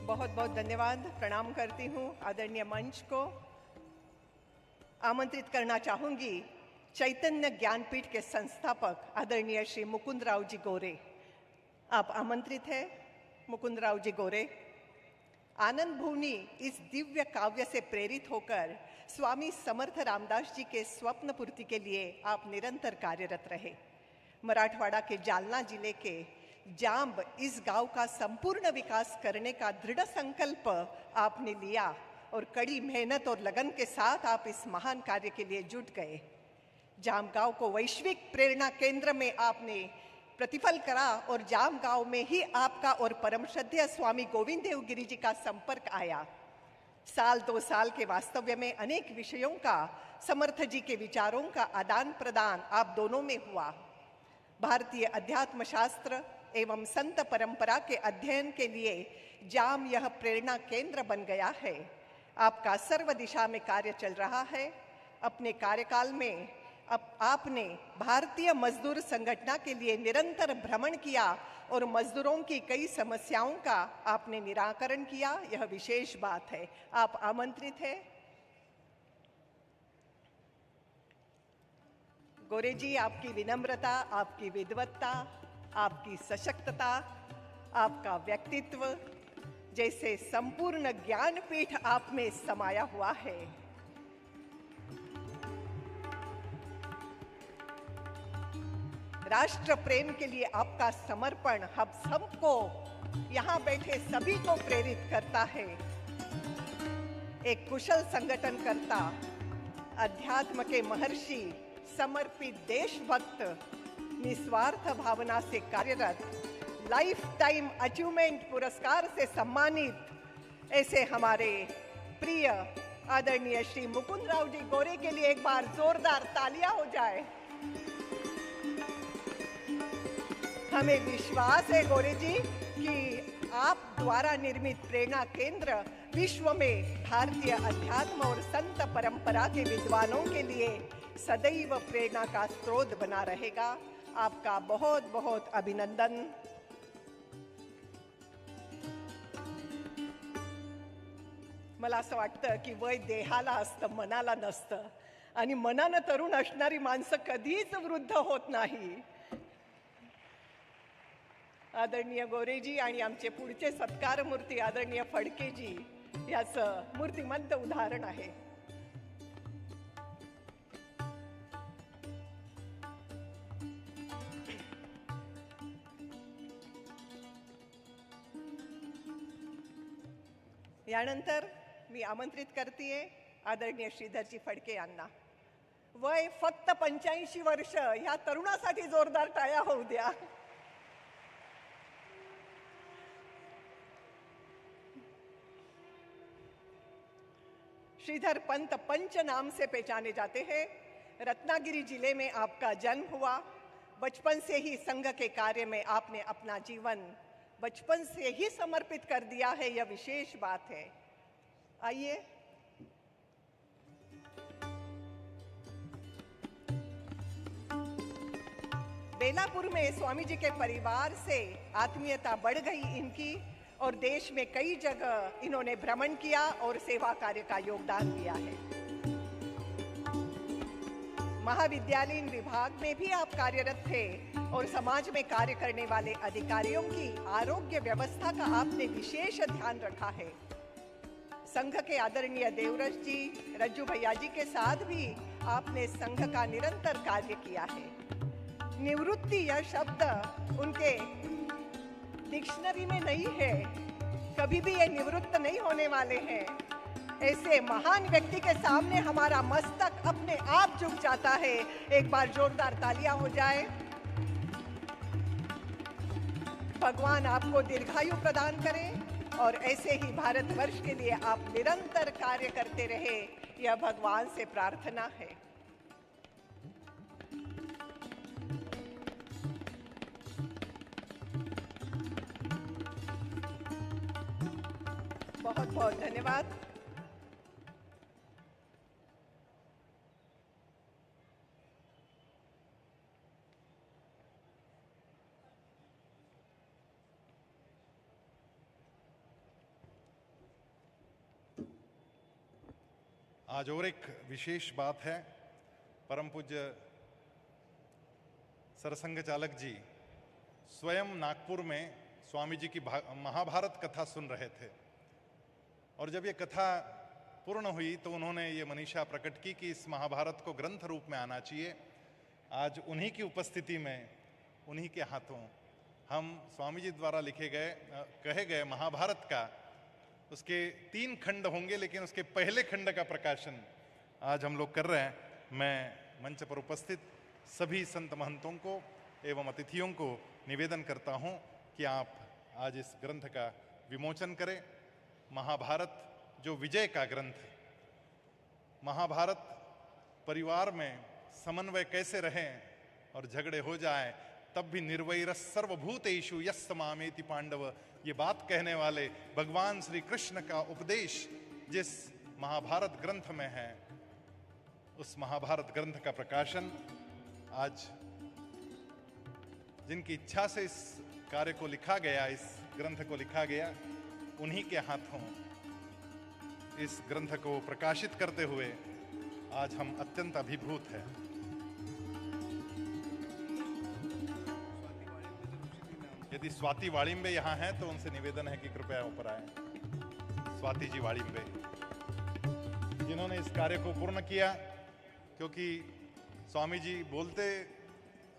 बहुत बहुत धन्यवाद। प्रणाम करती हूँ आदरणीय मंच को। आमंत्रित करना चाहूंगी चैतन्य ज्ञानपीठ के संस्थापक आदरणीय श्री मुकुंद राव जी गोरे। आप आमंत्रित हैं मुकुंद राव जी गोरे। आनंद भुवनी इस दिव्य काव्य से प्रेरित होकर स्वामी समर्थ रामदास जी के स्वप्न पूर्ति के लिए आप निरंतर कार्यरत रहे। मराठवाड़ा के जालना जिले के जाम्ब इस गांव का संपूर्ण विकास करने का दृढ़ संकल्प आपने लिया और कड़ी मेहनत और लगन के साथ आप इस महान कार्य के लिए जुट गए। जाम गांव को वैश्विक प्रेरणा केंद्र में आपने प्रतिफल करा और जाम गांव में ही आपका और परम श्रद्धेय स्वामी गोविंद देव गिरि जी का संपर्क आया। साल 2 साल के वास्तव्य में अनेक विषयों का, समर्थ जी के विचारों का आदान प्रदान आप दोनों में हुआ। भारतीय अध्यात्म शास्त्र एवं संत परंपरा के अध्ययन के लिए जाम यह प्रेरणा केंद्र बन गया है। आपका सर्व दिशा में कार्य चल रहा है। अपने कार्यकाल में आपने भारतीय मजदूर संगठन के लिए निरंतर भ्रमण किया और मजदूरों की कई समस्याओं का आपने निराकरण किया। यह विशेष बात है। आप आमंत्रित हैं। गोरे जी, आपकी विनम्रता, आपकी विद्वत्ता, आपकी सशक्तता, आपका व्यक्तित्व जैसे संपूर्ण ज्ञानपीठ आप में समाया हुआ है। राष्ट्र प्रेम के लिए आपका समर्पण हम सबको, यहाँ बैठे सभी को प्रेरित करता है। एक कुशल संगठनकर्ता, अध्यात्म के महर्षि, समर्पित देशभक्त, निस्वार्थ भावना से कार्यरत, लाइफ टाइम अचीवमेंट पुरस्कार से सम्मानित ऐसे हमारे प्रिय आदरणीय श्री मुकुंद राव जी गोरे के लिए एक बार जोरदार तालियां हो जाए। हमें विश्वास है गोरे जी कि आप द्वारा निर्मित प्रेरणा केंद्र विश्व में भारतीय अध्यात्म और संत परंपरा के विद्वानों के लिए सदैव प्रेरणा का स्रोत बना रहेगा। आपका बहुत बहुत अभिनंदन। मला असं वाटतं की वय देहाला असतं, मनाला नसतं, आणि मनानं तरुण असणारी माणसं कधीच वृद्ध होत नाही। आदरणीय गोरेजी आणि आमचे पुढचे सत्कारमूर्ती आदरणीय फडकेजी याचं मूर्तिमंत उदाहरण आहे। यानंतर मी आमंत्रित करतेय आदरणीय श्रीधरजी फडके यांना। वय फक्त 85 वर्ष, ह्या तरुणासाठी जोरदार टाळ्या होऊ द्या। श्रीधर पंत पंच नाम से पहचाने जाते हैं। रत्नागिरी जिले में आपका जन्म हुआ। बचपन से ही संघ के कार्य में आपने अपना जीवन बचपन से ही समर्पित कर दिया है, यह विशेष बात है। आइए बेलापुर में स्वामी जी के परिवार से आत्मीयता बढ़ गई इनकी, और देश में कई जगह इन्होंने भ्रमण किया और सेवा कार्य का योगदान दिया है। महाविद्यालयीन विभाग में भी आप कार्यरत थे और समाज में कार्य करने वाले अधिकारियों की आरोग्य व्यवस्था का आपने विशेष ध्यान रखा है। संघ के आदरणीय देवरज जी, रज्जू भैया जी के साथ भी आपने संघ का निरंतर कार्य किया है। निवृत्ति यह शब्द उनके डिक्शनरी में नहीं है, कभी भी ये निवृत्त नहीं होने वाले हैं। ऐसे महान व्यक्ति के सामने हमारा मस्तक अपने आप झुक जाता है। एक बार जोरदार तालियां हो जाए। भगवान आपको दीर्घायु प्रदान करें और ऐसे ही भारतवर्ष के लिए आप निरंतर कार्य करते रहे, यह भगवान से प्रार्थना है। बहुत बहुत धन्यवाद। आज और एक विशेष बात है। परम पूज्य सरसंघ चालक जी स्वयं नागपुर में स्वामी जी की महाभारत कथा सुन रहे थे, और जब ये कथा पूर्ण हुई तो उन्होंने ये मनीषा प्रकट की कि इस महाभारत को ग्रंथ रूप में आना चाहिए। आज उन्हीं की उपस्थिति में, उन्हीं के हाथों हम स्वामी जी द्वारा कहे गए महाभारत का, उसके 3 खंड होंगे, लेकिन उसके पहले खंड का प्रकाशन आज हम लोग कर रहे हैं। मैं मंच पर उपस्थित सभी संत महंतों को एवं अतिथियों को निवेदन करता हूं कि आप आज इस ग्रंथ का विमोचन करें। महाभारत जो विजय का ग्रंथ, महाभारत परिवार में समन्वय कैसे रहें और झगड़े हो जाए तब भी निर्वैरः सर्वभूतेषु यस्य मामेति पांडव, ये बात कहने वाले भगवान श्री कृष्ण का उपदेश जिस महाभारत ग्रंथ में है, उस महाभारत ग्रंथ का प्रकाशन आज जिनकी इच्छा से इस कार्य को लिखा गया, इस ग्रंथ को लिखा गया, उन्हीं के हाथों इस ग्रंथ को प्रकाशित करते हुए आज हम अत्यंत अभिभूत हैं। यदि स्वाति वाड़िंबे यहाँ हैं तो उनसे निवेदन है कि कृपया ऊपर आए। स्वाति जी वाड़िंबे जिन्होंने इस कार्य को पूर्ण किया, क्योंकि स्वामी जी बोलते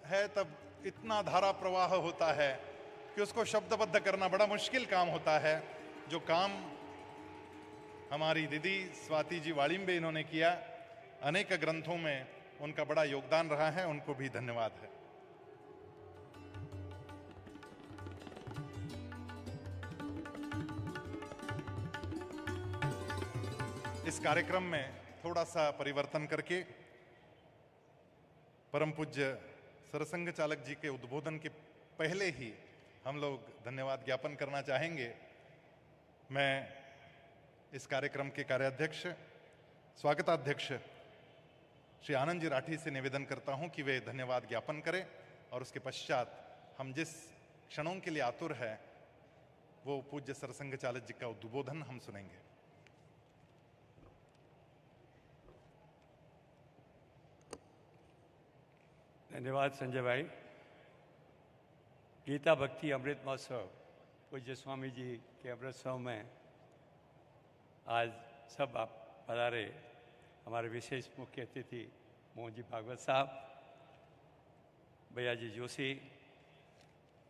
हैं तब इतना धारा प्रवाह होता है कि उसको शब्दबद्ध करना बड़ा मुश्किल काम होता है। जो काम हमारी दीदी स्वाति जी वाड़िम्बे इन्होंने किया। अनेक ग्रंथों में उनका बड़ा योगदान रहा है, उनको भी धन्यवाद है। इस कार्यक्रम में थोड़ा सा परिवर्तन करके परम पूज्य सरसंघ चालक जी के उद्बोधन के पहले ही हम लोग धन्यवाद ज्ञापन करना चाहेंगे। मैं इस कार्यक्रम के कार्याध्यक्ष स्वागताध्यक्ष श्री आनंद जी राठी से निवेदन करता हूं कि वे धन्यवाद ज्ञापन करें और उसके पश्चात हम जिस क्षणों के लिए आतुर है वो पूज्य सरसंघ चालक जी का उद्बोधन हम सुनेंगे। धन्यवाद संजय भाई। गीता भक्ति अमृत महोत्सव पूज्य स्वामी जी के अमृतोत्सव में आज सब आप पधारे। हमारे विशेष मुख्य अतिथि मोहन जी भागवत साहब, भैया जी जोशी,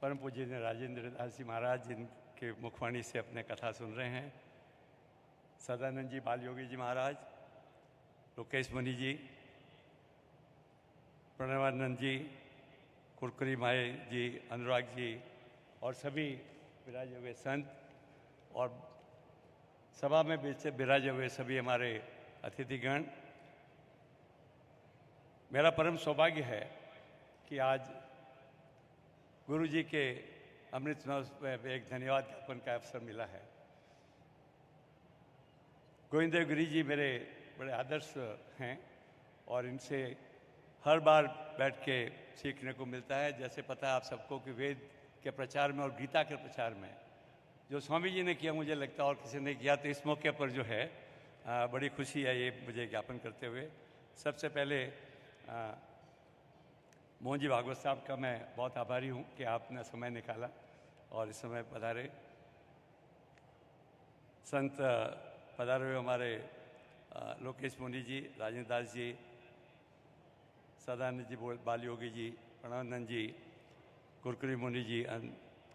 परम पूज्य राजेंद्र दास जी महाराज जिनके मुखवाणी से अपने कथा सुन रहे हैं, सदानंद जी बाल योगी जी महाराज, लोकेश मुनि जी, प्रणवानंद जी, कुरकुरी माए जी, अनुराग जी और सभी विराजे हुए संत और सभा में विराजे हुए सभी हमारे अतिथिगण, मेरा परम सौभाग्य है कि आज गुरु जी के अमृत महोत्सव में एक धन्यवाद ज्ञापन का अवसर मिला है। गोविंद गिरी जी मेरे बड़े आदर्श हैं और इनसे हर बार बैठ के सीखने को मिलता है। जैसे पता है आप सबको कि वेद के प्रचार में और गीता के प्रचार में जो स्वामी जी ने किया, मुझे लगता है और किसी ने किया, तो इस मौके पर जो है बड़ी खुशी है ये मुझे ज्ञापन करते हुए। सबसे पहले मोहन जी भागवत साहब का मैं बहुत आभारी हूँ कि आपने समय निकाला और इस समय पधारे। संत पधारे हुए हमारे लोकेश मुनि जी, राजेंद्र दास जी, सदानंद जी बाल योगी जी, प्रणवानंद जी, कुरकुरी मुनि जी,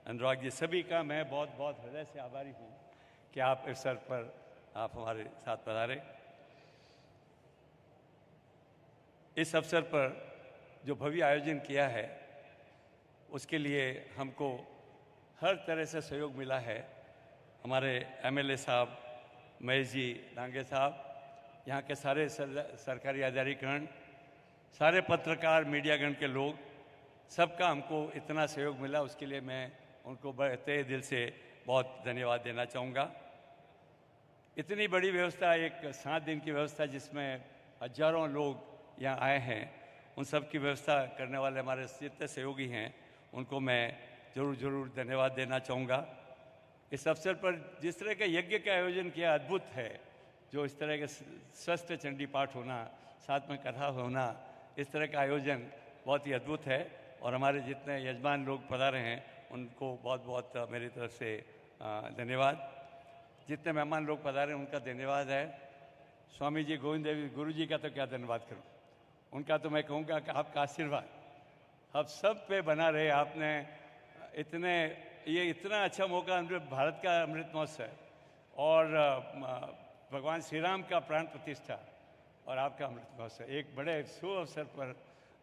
अनुराग जी, सभी का मैं बहुत बहुत हृदय से आभारी हूँ कि आप इस अवसर पर आप हमारे साथ पधारे। इस अवसर पर जो भव्य आयोजन किया है उसके लिए हमको हर तरह से सहयोग मिला है। हमारे एमएलए साहब, महेश जी डांगे साहब, यहाँ के सारे सरकारी अधिकारीगण, सारे पत्रकार, मीडियागण के लोग, सबका हमको इतना सहयोग मिला, उसके लिए मैं उनको तहे दिल से बहुत धन्यवाद देना चाहूँगा। इतनी बड़ी व्यवस्था, एक 7 दिन की व्यवस्था जिसमें हजारों लोग यहाँ आए हैं, उन सब की व्यवस्था करने वाले हमारे जितने सहयोगी हैं उनको मैं ज़रूर धन्यवाद देना चाहूँगा। इस अवसर पर जिस तरह के यज्ञ का आयोजन किया अद्भुत है, जो इस तरह के स्वस्थ चंडी पाठ होना, साथ में कथा होना, इस तरह का आयोजन बहुत ही अद्भुत है और हमारे जितने यजमान लोग पधारे हैं उनको बहुत बहुत मेरी तरफ से धन्यवाद। जितने मेहमान लोग पधारे उनका धन्यवाद है। स्वामी जी, गोविंद देव गुरु जी का तो क्या धन्यवाद करूं, उनका तो मैं कहूँगा कि आपका आशीर्वाद अब सब पे बना रहे। आपने इतना अच्छा मौका, भारत का अमृत महोत्सव और भगवान श्री राम का प्राण प्रतिष्ठा और आपका अमृत महोत्सव, एक बड़े शुभ अवसर पर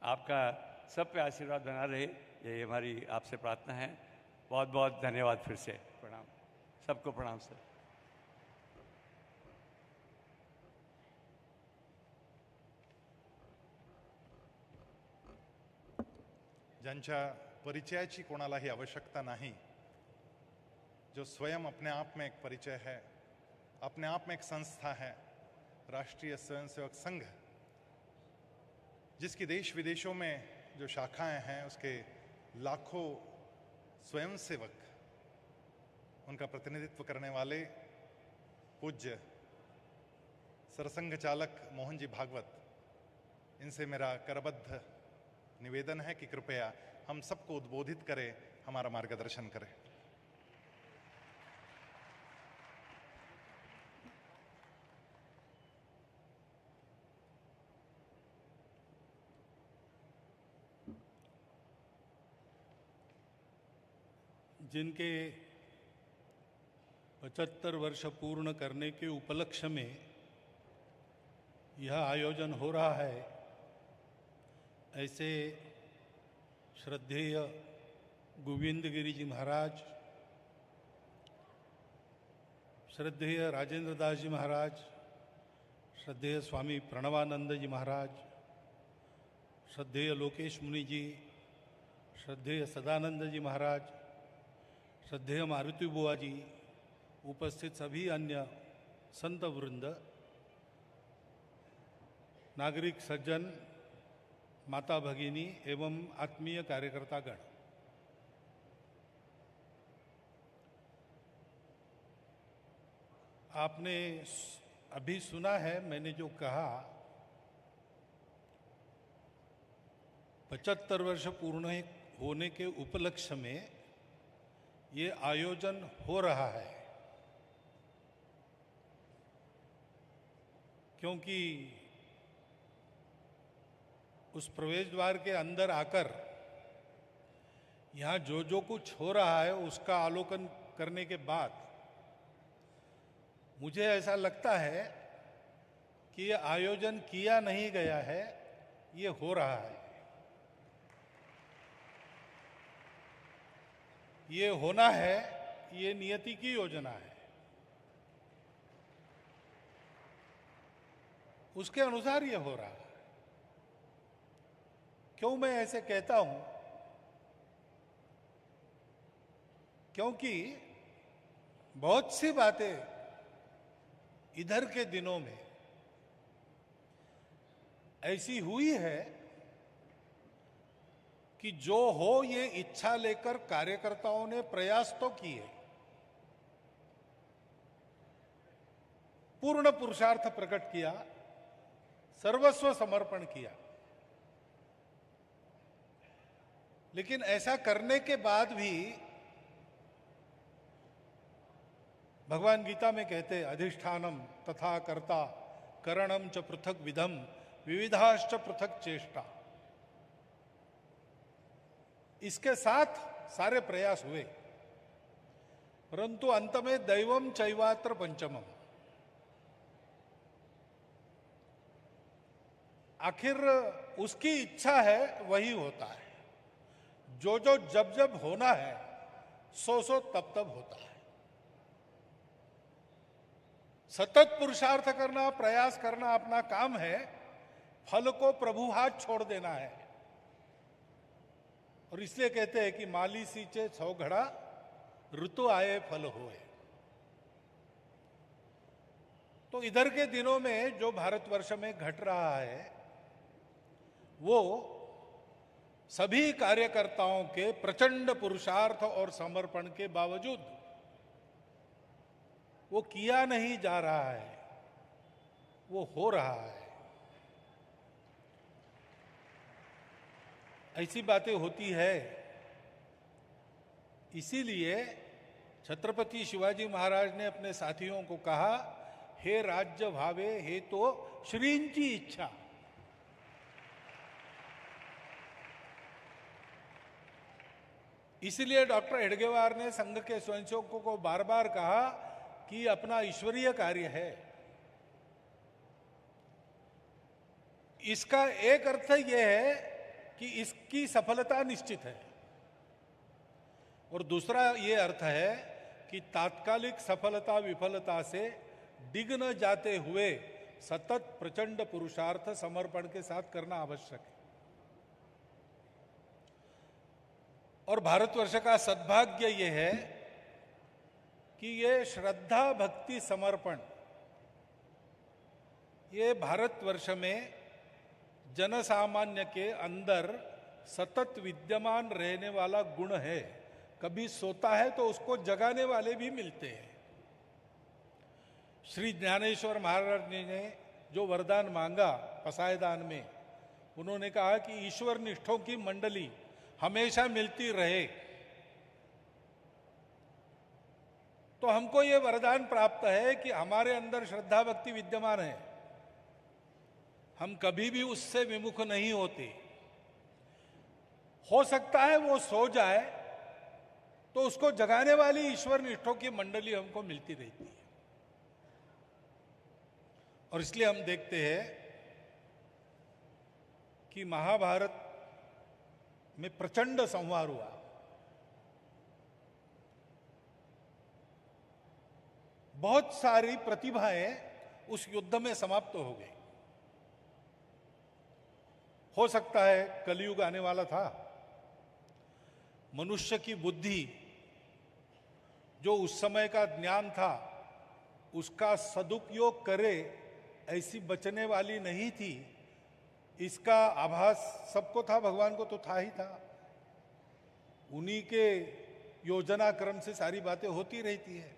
आपका सब पे आशीर्वाद बना रहे, ये हमारी आपसे प्रार्थना है। बहुत बहुत धन्यवाद फिर से। प्रणाम, सबको प्रणाम सर। ज्यांच्या परिचयाची कोणालाही आवश्यकता नाही, जो स्वयं अपने आप में एक परिचय है, अपने आप में एक संस्था है, राष्ट्रीय स्वयंसेवक संघ, जिसकी देश विदेशों में जो शाखाएं हैं, उसके लाखों स्वयंसेवक, उनका प्रतिनिधित्व करने वाले पूज्य सरसंघ चालक मोहन जी भागवत, इनसे मेरा करबद्ध निवेदन है कि कृपया हम सबको उद्बोधित करें, हमारा मार्गदर्शन करें। जिनके 75 वर्ष पूर्ण करने के उपलक्ष्य में यह आयोजन हो रहा है, ऐसे श्रद्धेय गोविंद गिरी जी महाराज, श्रद्धेय राजेंद्र दास जी महाराज, श्रद्धेय स्वामी प्रणवानंद जी महाराज, श्रद्धेय लोकेश मुनि जी, श्रद्धेय सदानंद जी महाराज, श्रद्धेय मारुति बुआ जी, उपस्थित सभी अन्य संत वृंद, नागरिक सज्जन, माता भगिनी एवं आत्मीय कार्यकर्तागण, आपने अभी सुना है मैंने जो कहा, 75 वर्ष पूर्ण होने के उपलक्ष्य में ये आयोजन हो रहा है, क्योंकि उस प्रवेश द्वार के अंदर आकर यहाँ जो जो कुछ हो रहा है उसका अवलोकन करने के बाद मुझे ऐसा लगता है कि ये आयोजन किया नहीं गया है, ये हो रहा है। ये होना है, ये नियति की योजना है। उसके अनुसार ये हो रहा है। क्यों मैं ऐसे कहता हूं? क्योंकि बहुत सी बातें इधर के दिनों में ऐसी हुई है कि जो हो ये इच्छा लेकर कार्यकर्ताओं ने प्रयास तो किए, पूर्ण पुरुषार्थ प्रकट किया, सर्वस्व समर्पण किया, लेकिन ऐसा करने के बाद भी भगवान गीता में कहते अधिष्ठानम तथा कर्ता करणम च पृथक विधम विविधाश्च पृथक चेष्टा। इसके साथ सारे प्रयास हुए, परंतु अंत में दैवम चैवात्र पंचमम, आखिर उसकी इच्छा है वही होता है। जो जो जब जब होना है सो सो तब तब होता है। सतत पुरुषार्थ करना, प्रयास करना अपना काम है, फल को प्रभु हाथ छोड़ देना है। और इसलिए कहते हैं कि माली सींचे 100 घड़ा, ऋतु आए फल होए। तो इधर के दिनों में जो भारतवर्ष में घट रहा है वो सभी कार्यकर्ताओं के प्रचंड पुरुषार्थ और समर्पण के बावजूद वो किया नहीं जा रहा है, वो हो रहा है। ऐसी बातें होती है। इसीलिए छत्रपति शिवाजी महाराज ने अपने साथियों को कहा, हे राज्य भावे हे तो श्रींची इच्छा। इसलिए डॉक्टर हेडगेवार ने संघ के स्वयंसेवकों को बार बार कहा कि अपना ईश्वरीय कार्य है। इसका एक अर्थ यह है कि इसकी सफलता निश्चित है, और दूसरा यह अर्थ है कि तात्कालिक सफलता विफलता से डिग न जाते हुए सतत प्रचंड पुरुषार्थ समर्पण के साथ करना आवश्यक है। और भारतवर्ष का सद्भाग्य यह है कि ये श्रद्धा भक्ति समर्पण, ये भारतवर्ष में जनसामान्य के अंदर सतत विद्यमान रहने वाला गुण है। कभी सोता है तो उसको जगाने वाले भी मिलते हैं। श्री ज्ञानेश्वर महाराज ने जो वरदान मांगा पसायदान में, उन्होंने कहा कि ईश्वर निष्ठों की मंडली हमेशा मिलती रहे। तो हमको ये वरदान प्राप्त है कि हमारे अंदर श्रद्धा भक्ति विद्यमान है, हम कभी भी उससे विमुख नहीं होते। हो सकता है वो सो जाए तो उसको जगाने वाली ईश्वर निष्ठों की मंडली हमको मिलती रहती है। और इसलिए हम देखते हैं कि महाभारत में प्रचंड संहार हुआ। बहुत सारी प्रतिभाएं उस युद्ध में समाप्त हो गई। हो सकता है कलयुग आने वाला था, मनुष्य की बुद्धि जो उस समय का ज्ञान था उसका सदुपयोग करे ऐसी बचने वाली नहीं थी, इसका आभास सबको था, भगवान को तो था ही था। उन्हीं के योजना क्रम से सारी बातें होती रहती है।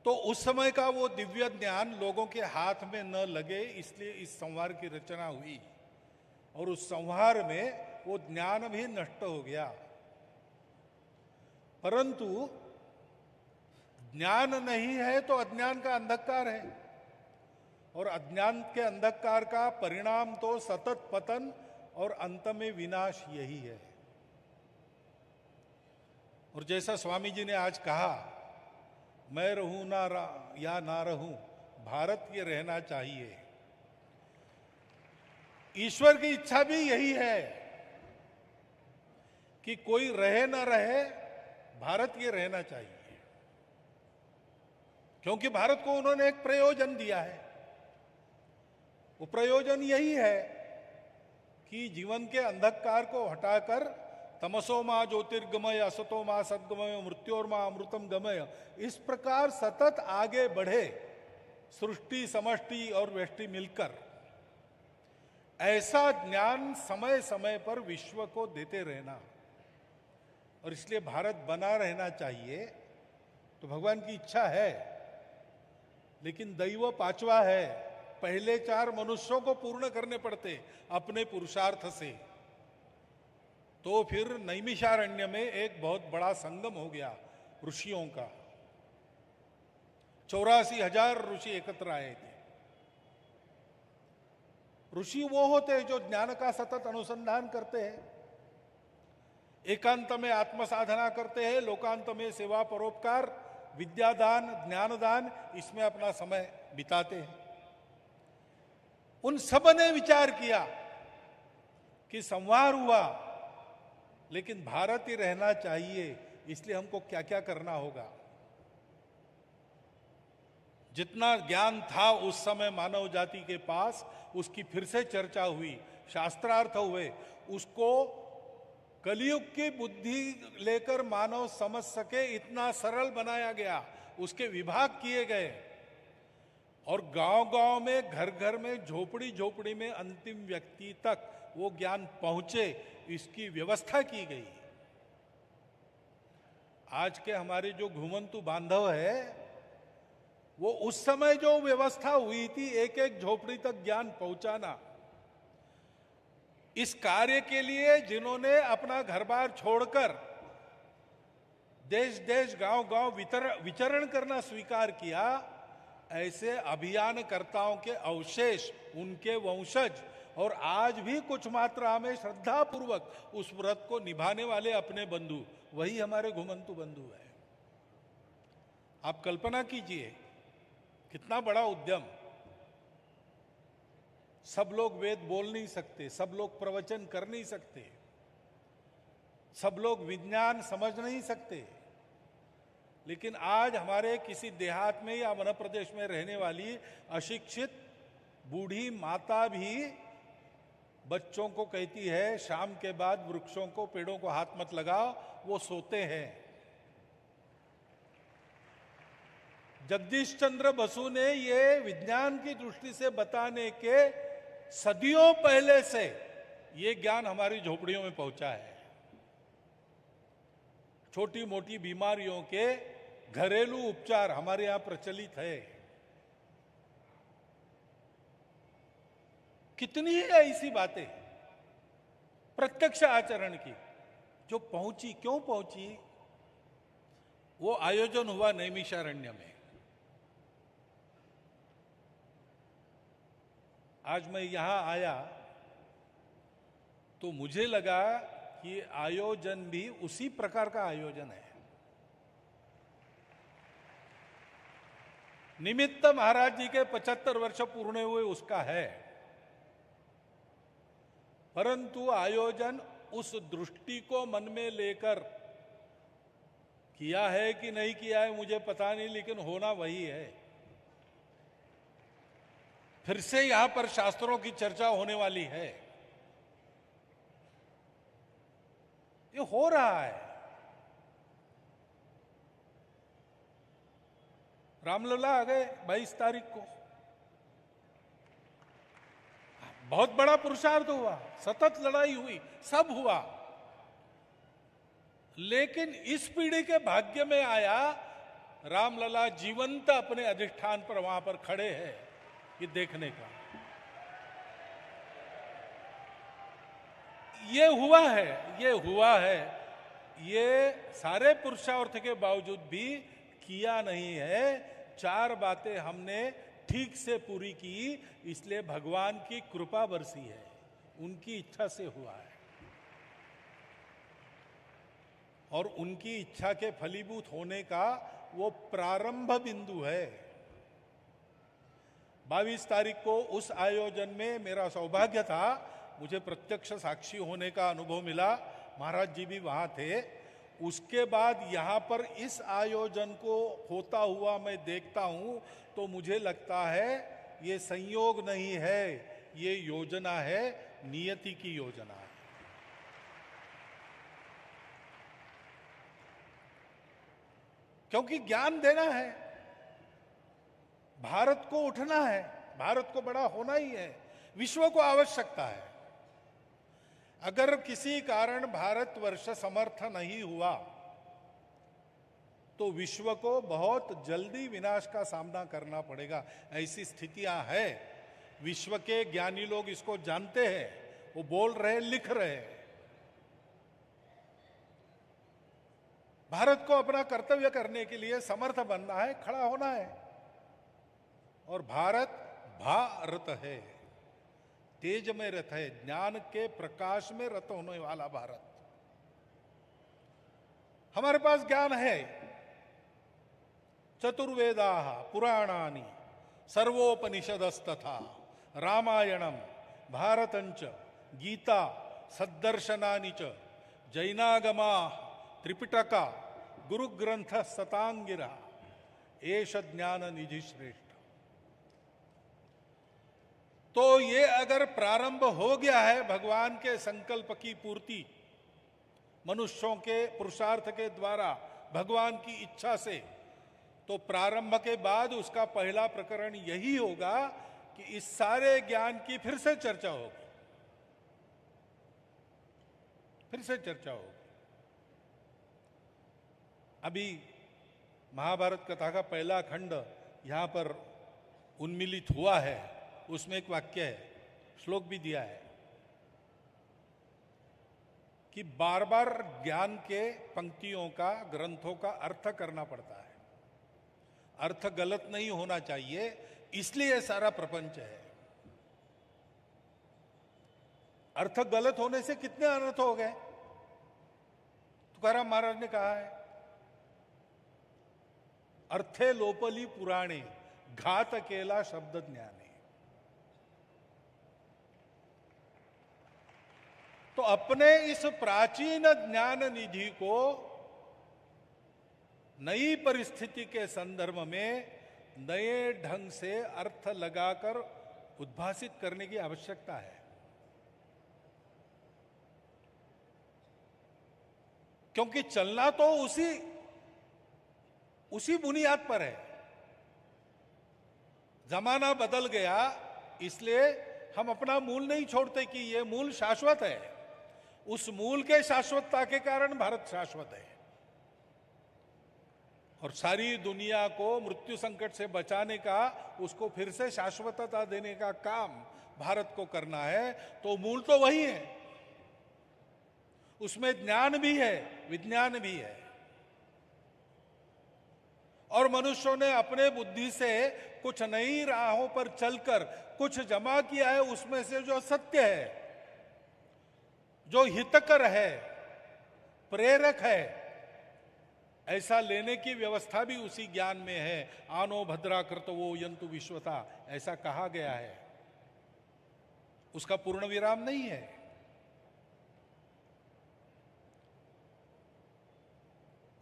तो उस समय का वो दिव्य ज्ञान लोगों के हाथ में न लगे, इसलिए इस संहार की रचना हुई। और उस संहार में वो ज्ञान भी नष्ट हो गया। परंतु ज्ञान नहीं है तो अज्ञान का अंधकार है, और अज्ञान के अंधकार का परिणाम तो सतत पतन और अंत में विनाश यही है। और जैसा स्वामी जी ने आज कहा, मैं रहूं या ना रहूं, भारत ये रहना चाहिए। ईश्वर की इच्छा भी यही है कि कोई रहे ना रहे, भारत ये रहना चाहिए। क्योंकि भारत को उन्होंने एक प्रयोजन दिया है। वो प्रयोजन यही है कि जीवन के अंधकार को हटाकर तमसो मां ज्योतिर्गमय, असतो मां सद्गमय, मृत्योर मां अमृतम गमय, इस प्रकार सतत आगे बढ़े सृष्टि, समष्टि और व्यष्टि मिलकर। ऐसा ज्ञान समय समय पर विश्व को देते रहना, और इसलिए भारत बना रहना चाहिए। तो भगवान की इच्छा है, लेकिन दैव पांचवा है। पहले 4 मनुष्यों को पूर्ण करने पड़ते अपने पुरुषार्थ से। तो फिर नैमिषारण्य में एक बहुत बड़ा संगम हो गया ऋषियों का। 84,000 ऋषि एकत्र आए थे। ऋषि वो होते हैं जो ज्ञान का सतत अनुसंधान करते हैं, एकांत में आत्म साधना करते हैं, लोकांत में सेवा परोपकार, विद्यादान, ज्ञानदान, इसमें अपना समय बिताते हैं। उन सब ने विचार किया कि संहार हुआ, लेकिन भारत ही रहना चाहिए, इसलिए हमको क्या क्या करना होगा। जितना ज्ञान था उस समय मानव जाति के पास, उसकी फिर से चर्चा हुई, शास्त्रार्थ हुए, उसको कलयुग की बुद्धि लेकर मानव समझ सके इतना सरल बनाया गया। उसके विभाग किए गए, और गांव-गांव में, घर-घर में, झोपड़ी-झोपड़ी में अंतिम व्यक्ति तक वो ज्ञान पहुंचे, इसकी व्यवस्था की गई। आज के हमारे जो घुमंतु बांधव है, वो उस समय जो व्यवस्था हुई थी, एक एक झोपड़ी तक ज्ञान पहुंचाना, इस कार्य के लिए जिन्होंने अपना घर बार छोड़कर देश देश, गांव गांव विचरण करना स्वीकार किया, ऐसे अभियानकर्ताओं के अवशेष, उनके वंशज, और आज भी कुछ मात्रा में श्रद्धा पूर्वक उस व्रत को निभाने वाले अपने बंधु, वही हमारे घुमंतु बंधु है। आप कल्पना कीजिए कितना बड़ा उद्यम। सब लोग वेद बोल नहीं सकते, सब लोग प्रवचन कर नहीं सकते, सब लोग विज्ञान समझ नहीं सकते, लेकिन आज हमारे किसी देहात में या मध्य प्रदेश में रहने वाली अशिक्षित बूढ़ी माता भी बच्चों को कहती है शाम के बाद वृक्षों को, पेड़ों को हाथ मत लगाओ, वो सोते हैं। जगदीश चंद्र बसु ने ये विज्ञान की दृष्टि से बताने के सदियों पहले से ये ज्ञान हमारी झोपड़ियों में पहुंचा है। छोटी मोटी बीमारियों के घरेलू उपचार हमारे यहां प्रचलित है। कितनी है ऐसी बातें प्रत्यक्ष आचरण की जो पहुंची। क्यों पहुंची? वो आयोजन हुआ नैमिषारण्य में। आज मैं यहां आया तो मुझे लगा कि आयोजन भी उसी प्रकार का आयोजन है। निमित्त महाराज जी के 75 वर्ष पूर्ण हुए उसका है, परंतु आयोजन उस दृष्टि को मन में लेकर किया है कि नहीं किया है मुझे पता नहीं, लेकिन होना वही है। फिर से यहां पर शास्त्रों की चर्चा होने वाली है, ये हो रहा है। रामलला आ गए 22 तारीख को, बहुत बड़ा पुरुषार्थ हुआ, सतत लड़ाई हुई, सब हुआ, लेकिन इस पीढ़ी के भाग्य में आया रामलला जीवंत अपने अधिष्ठान पर वहां पर खड़े हैं, ये देखने का। ये हुआ है, ये हुआ है, ये सारे पुरुषार्थ के बावजूद भी किया नहीं है। 4 बातें हमने ठीक से पूरी की, इसलिए भगवान की कृपा बरसी है, उनकी इच्छा से हुआ है, और उनकी इच्छा के फलीभूत होने का वो प्रारंभ बिंदु है। 22 तारीख को उस आयोजन में मेरा सौभाग्य था, मुझे प्रत्यक्ष साक्षी होने का अनुभव मिला, महाराज जी भी वहां थे। उसके बाद यहां पर इस आयोजन को होता हुआ मैं देखता हूं तो मुझे लगता है ये संयोग नहीं है, ये योजना है, नियति की योजना है। क्योंकि ज्ञान देना है, भारत को उठना है, भारत को बड़ा होना ही है, विश्व को आवश्यकता है। अगर किसी कारण भारतवर्ष समर्थ नहीं हुआ तो विश्व को बहुत जल्दी विनाश का सामना करना पड़ेगा, ऐसी स्थितियां हैं। विश्व के ज्ञानी लोग इसको जानते हैं, वो बोल रहे, लिख रहे हैं। भारत को अपना कर्तव्य करने के लिए समर्थ बनना है, खड़ा होना है, और भारत भारत है, तेज में रथ है, ज्ञान के प्रकाश में रत होने वाला भारत। हमारे पास ज्ञान है, चतुर्वेदा पुराणानि सर्वोपनिषदस्तथा रामायणम भारतंच गीता सद्दर्शनानि च जैनागमा त्रिपिटका गुरुग्रंथ सतांगिरा एष ज्ञान निधि श्रेष्ठ। तो ये अगर प्रारंभ हो गया है भगवान के संकल्प की पूर्ति मनुष्यों के पुरुषार्थ के द्वारा भगवान की इच्छा से, तो प्रारंभ के बाद उसका पहला प्रकरण यही होगा कि इस सारे ज्ञान की फिर से चर्चा होगी, फिर से चर्चा होगी। अभी महाभारत कथा का पहला खंड यहां पर उन्मिलित हुआ है, उसमें एक वाक्य है, श्लोक भी दिया है कि बार बार ज्ञान के पंक्तियों का, ग्रंथों का अर्थ करना पड़ता है। अर्थ गलत नहीं होना चाहिए, इसलिए सारा प्रपंच है। अर्थ गलत होने से कितने अनर्थ हो गए। तुकाराम महाराज ने कहा है, अर्थे लोपली पुराणे घात केला शब्द ज्ञाने। तो अपने इस प्राचीन ज्ञान निधि को नई परिस्थिति के संदर्भ में नए ढंग से अर्थ लगाकर उद्भासित करने की आवश्यकता है। क्योंकि चलना तो उसी बुनियाद पर है। जमाना बदल गया, इसलिए हम अपना मूल नहीं छोड़ते कि यह मूल शाश्वत है। उस मूल के शाश्वतता के कारण भारत शाश्वत है, और सारी दुनिया को मृत्यु संकट से बचाने का, उसको फिर से शाश्वतता देने का काम भारत को करना है। तो मूल तो वही है, उसमें ज्ञान भी है, विज्ञान भी है, और मनुष्यों ने अपने बुद्धि से कुछ नई राहों पर चलकर कुछ जमा किया है। उसमें से जो सत्य है, जो हितकर है, प्रेरक है, ऐसा लेने की व्यवस्था भी उसी ज्ञान में है। आनो भद्रा कृतवो यंतु विश्वता, ऐसा कहा गया है, उसका पूर्ण विराम नहीं है।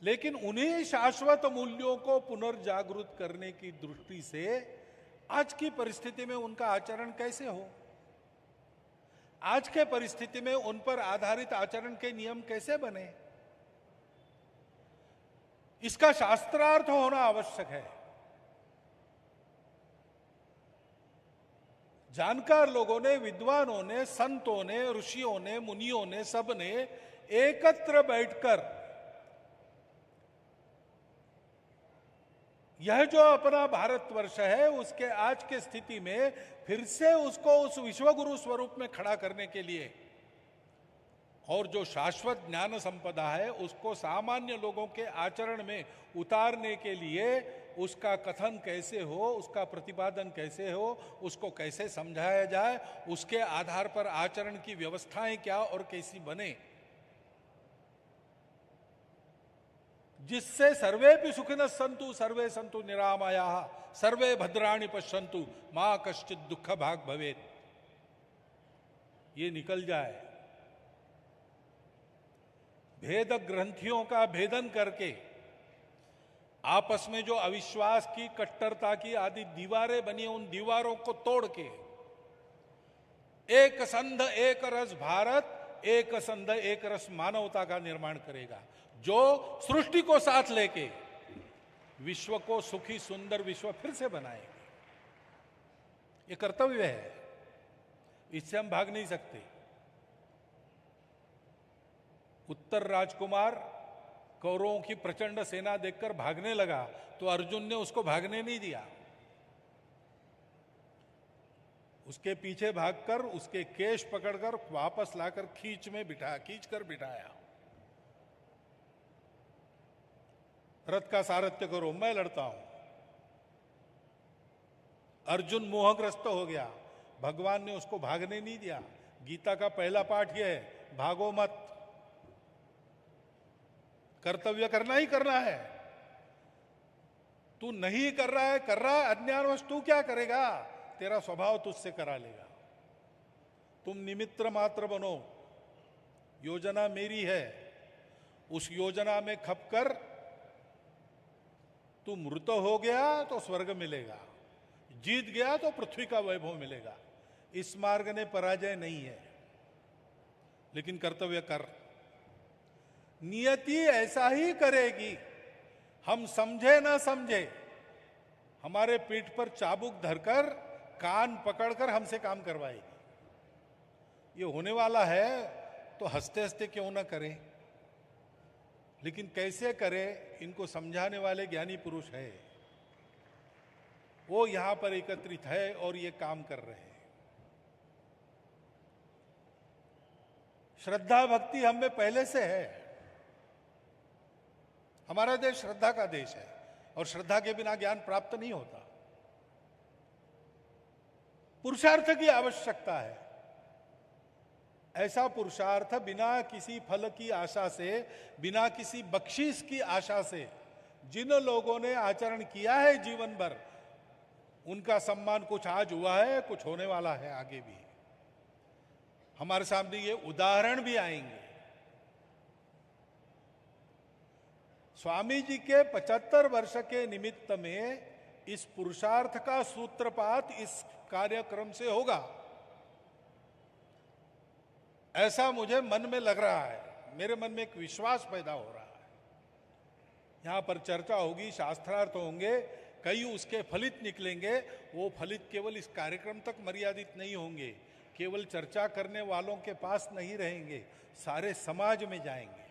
लेकिन उन्हीं शाश्वत मूल्यों को पुनर्जागृत करने की दृष्टि से आज की परिस्थिति में उनका आचरण कैसे हो, आज के परिस्थिति में उन पर आधारित आचरण के नियम कैसे बने, इसका शास्त्रार्थ होना आवश्यक है। जानकार लोगों ने, विद्वानों ने, संतों ने, ऋषियों ने, मुनियों ने, सब ने एकत्र बैठकर यह जो अपना भारतवर्ष है उसके आज के स्थिति में फिर से उसको उस विश्वगुरु स्वरूप में खड़ा करने के लिए और जो शाश्वत ज्ञान संपदा है उसको सामान्य लोगों के आचरण में उतारने के लिए उसका कथन कैसे हो, उसका प्रतिपादन कैसे हो, उसको कैसे समझाया जाए, उसके आधार पर आचरण की व्यवस्थाएं क्या और कैसी बने, जिससे सर्वे भी सुखिनः सन्तु सर्वे सन्तु निरामयाः सर्वे भद्राणि पश्यन्तु मां कश्चित् दुःख भाग भवेत्, ये निकल जाए। भेद ग्रंथियों का भेदन करके आपस में जो अविश्वास की, कट्टरता की आदि दीवारें बनी, उन दीवारों को तोड़ के एक संध एक रस भारत, एक संध एक रस मानवता का निर्माण करेगा, जो सृष्टि को साथ लेके विश्व को सुखी सुंदर विश्व फिर से बनाएंगे। ये कर्तव्य है, इससे हम भाग नहीं सकते। उत्तर राजकुमार कौरवों की प्रचंड सेना देखकर भागने लगा तो अर्जुन ने उसको भागने नहीं दिया, उसके पीछे भागकर उसके केश पकड़कर वापस लाकर खींच कर बिठाया। रथ का सारथ्य करो, मैं लड़ता हूं। अर्जुन मोहग्रस्त हो गया, भगवान ने उसको भागने नहीं दिया। गीता का पहला पाठ यह है, भागो मत, कर्तव्य करना ही करना है। तू नहीं कर रहा है अज्ञानवश, तू क्या करेगा, तेरा स्वभाव तुझसे करा लेगा। तुम निमित्त मात्र बनो, योजना मेरी है, उस योजना में खपकर तू मृत हो गया तो स्वर्ग मिलेगा, जीत गया तो पृथ्वी का वैभव मिलेगा। इस मार्ग ने पराजय नहीं है, लेकिन कर्तव्य कर। नियति ऐसा ही करेगी, हम समझे ना समझे, हमारे पीठ पर चाबुक धरकर, कान पकड़कर हमसे काम करवाएगी। ये होने वाला है तो हंसते हंसते क्यों ना करें, लेकिन कैसे करें, इनको समझाने वाले ज्ञानी पुरुष है, वो यहां पर एकत्रित है और ये काम कर रहे हैं। श्रद्धा भक्ति हम में पहले से है। हमारा देश श्रद्धा का देश है और श्रद्धा के बिना ज्ञान प्राप्त नहीं होता। पुरुषार्थ की आवश्यकता है, ऐसा पुरुषार्थ बिना किसी फल की आशा से, बिना किसी बख्शीश की आशा से जिन लोगों ने आचरण किया है जीवन भर, उनका सम्मान कुछ आज हुआ है, कुछ होने वाला है आगे भी। हमारे सामने ये उदाहरण भी आएंगे। स्वामी जी के 75 वर्ष के निमित्त में इस पुरुषार्थ का सूत्रपात इस कार्यक्रम से होगा, ऐसा मुझे मन में लग रहा है, मेरे मन में एक विश्वास पैदा हो रहा है। यहां पर चर्चा होगी, शास्त्रार्थ होंगे, कई उसके फलित निकलेंगे। वो फलित केवल इस कार्यक्रम तक मर्यादित नहीं होंगे, केवल चर्चा करने वालों के पास नहीं रहेंगे, सारे समाज में जाएंगे।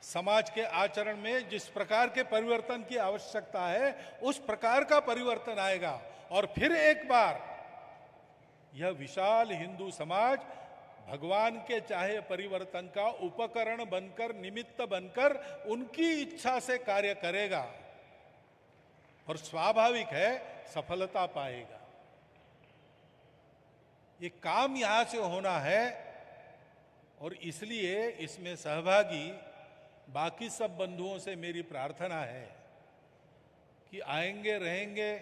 समाज के आचरण में जिस प्रकार के परिवर्तन की आवश्यकता है, उस प्रकार का परिवर्तन आएगा और फिर एक बार यह विशाल हिंदू समाज भगवान के चाहे परिवर्तन का उपकरण बनकर, निमित्त बनकर उनकी इच्छा से कार्य करेगा और स्वाभाविक है सफलता पाएगा। ये काम यहां से होना है और इसलिए इसमें सहभागी बाकी सब बंधुओं से मेरी प्रार्थना है कि आएंगे रहेंगे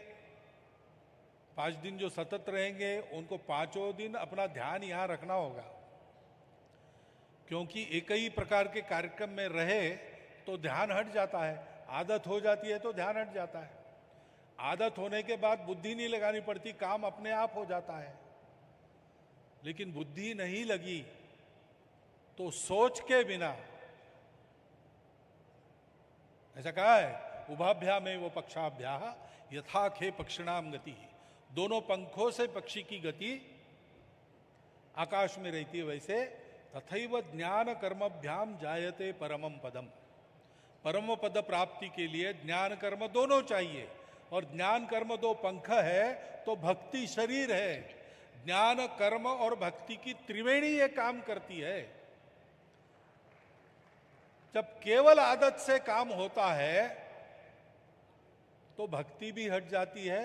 5 दिन जो सतत रहेंगे उनको 5 दिन अपना ध्यान यहाँ रखना होगा, क्योंकि एक ही प्रकार के कार्यक्रम में रहे तो ध्यान हट जाता है, आदत हो जाती है तो ध्यान हट जाता है। आदत होने के बाद बुद्धि नहीं लगानी पड़ती, काम अपने आप हो जाता है। लेकिन बुद्धि नहीं लगी तो सोच के बिना, ऐसा कहा है उभाभ्या में वो पक्षाभ्या यथा खे पक्षिणाम गति, दोनों पंखों से पक्षी की गति आकाश में रहती है, वैसे तथैव ज्ञान कर्मभ्याम जायते परमम पदम। परम पद प्राप्ति के लिए ज्ञान कर्म दोनों चाहिए, और ज्ञान कर्म 2 पंख है तो भक्ति शरीर है। ज्ञान कर्म और भक्ति की त्रिवेणी ये काम करती है। जब केवल आदत से काम होता है तो भक्ति भी हट जाती है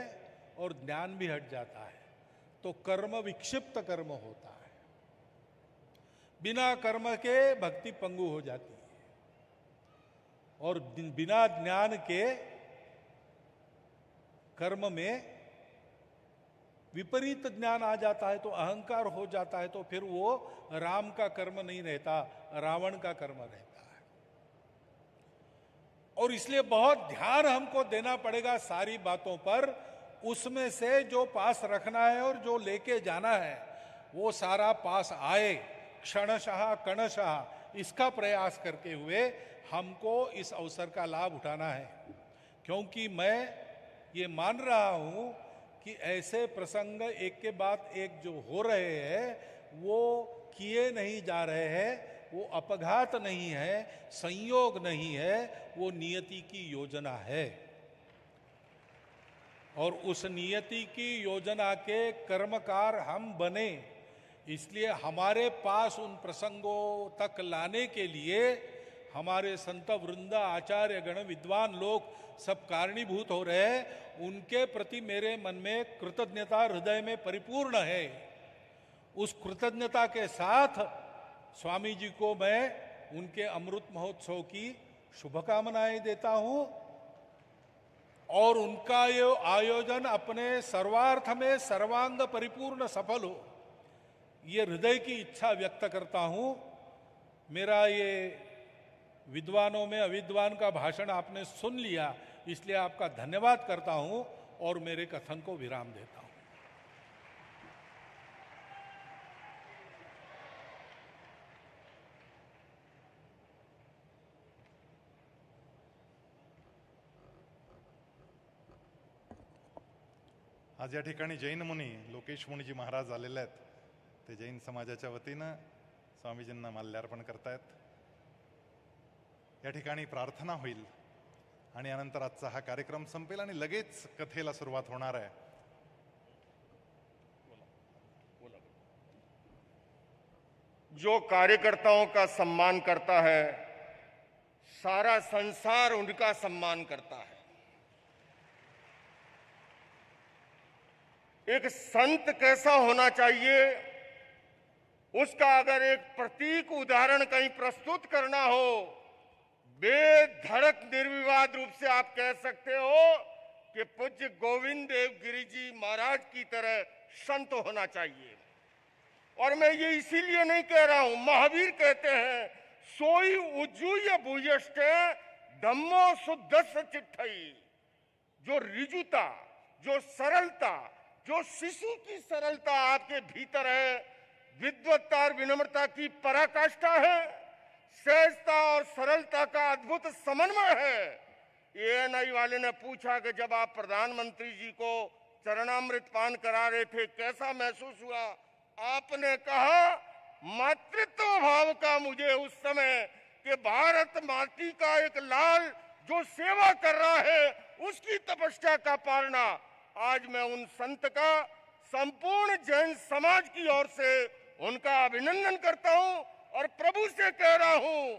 और ज्ञान भी हट जाता है, तो कर्म विक्षिप्त कर्म होता है। बिना कर्म के भक्ति पंगु हो जाती है, और बिना ज्ञान के कर्म में विपरीत ज्ञान आ जाता है तो अहंकार हो जाता है, तो फिर वो राम का कर्म नहीं रहता, रावण का कर्म रहता है। और इसलिए बहुत ध्यान हमको देना पड़ेगा सारी बातों पर। उसमें से जो पास रखना है और जो लेके जाना है वो सारा पास आए, क्षणशः कणशः, इसका प्रयास करते हुए हमको इस अवसर का लाभ उठाना है। क्योंकि मैं ये मान रहा हूं कि ऐसे प्रसंग एक के बाद एक जो हो रहे हैं वो किए नहीं जा रहे हैं, वो अपघात नहीं है, संयोग नहीं है, वो नियति की योजना है। और उस नियति की योजना के कर्मकार हम बने, इसलिए हमारे पास उन प्रसंगों तक लाने के लिए हमारे संत वृंदा, आचार्य गण, विद्वान लोग सब कारणीभूत हो रहे हैं। उनके प्रति मेरे मन में कृतज्ञता हृदय में परिपूर्ण है। उस कृतज्ञता के साथ स्वामी जी को मैं उनके अमृत महोत्सव की शुभकामनाएं देता हूं, और उनका ये आयोजन अपने सर्वार्थ में सर्वांग परिपूर्ण सफल हो, ये हृदय की इच्छा व्यक्त करता हूं। मेरा ये विद्वानों में अविद्वान का भाषण आपने सुन लिया, इसलिए आपका धन्यवाद करता हूं और मेरे कथन को विराम देता हूं। आज या ठिकाणी जैन मुनी लोकेश मुनीजी महाराज आलेले आहेत। ते जैन समाजाच्या वतीनं स्वामीजींना माल्यार्पण करतायत। या ठिकाणी प्रार्थना होईल आणि यानंतर आजचा हा कार्यक्रम संपेल आणि लगेच कथेला सुरुवात होणार आहे। जो कार्यकर्ताओं का सम्मान करता है, सारा संसार उनका सम्मान करता है। एक संत कैसा होना चाहिए, उसका अगर एक प्रतीक उदाहरण कहीं प्रस्तुत करना हो, बेधड़क निर्विवाद रूप से आप कह सकते हो कि पूज्य गोविंद देव गिरि जी महाराज की तरह संत होना चाहिए। और मैं ये इसीलिए नहीं कह रहा हूं, महावीर कहते हैं सोई उज्जूय भूयष्टे धम्मो शुद्धस्स चिट्ठई। जो रिजुता, जो सरलता, जो शिशु की सरलता आपके भीतर है, विद्वत्ता और विनम्रता की पराकाष्ठा है, सहजता और सरलता का अद्भुत समन्वय है। एएनआई वाले ने पूछा कि जब आप प्रधानमंत्री जी को चरणामृत पान करा रहे थे कैसा महसूस हुआ? आपने कहा मातृत्व भाव का मुझे उस समय कि भारत माटी का एक लाल जो सेवा कर रहा है उसकी तपस्या का पालना। आज मैं उन संत का संपूर्ण जैन समाज की ओर से उनका अभिनंदन करता हूं और प्रभु से कह रहा हूं,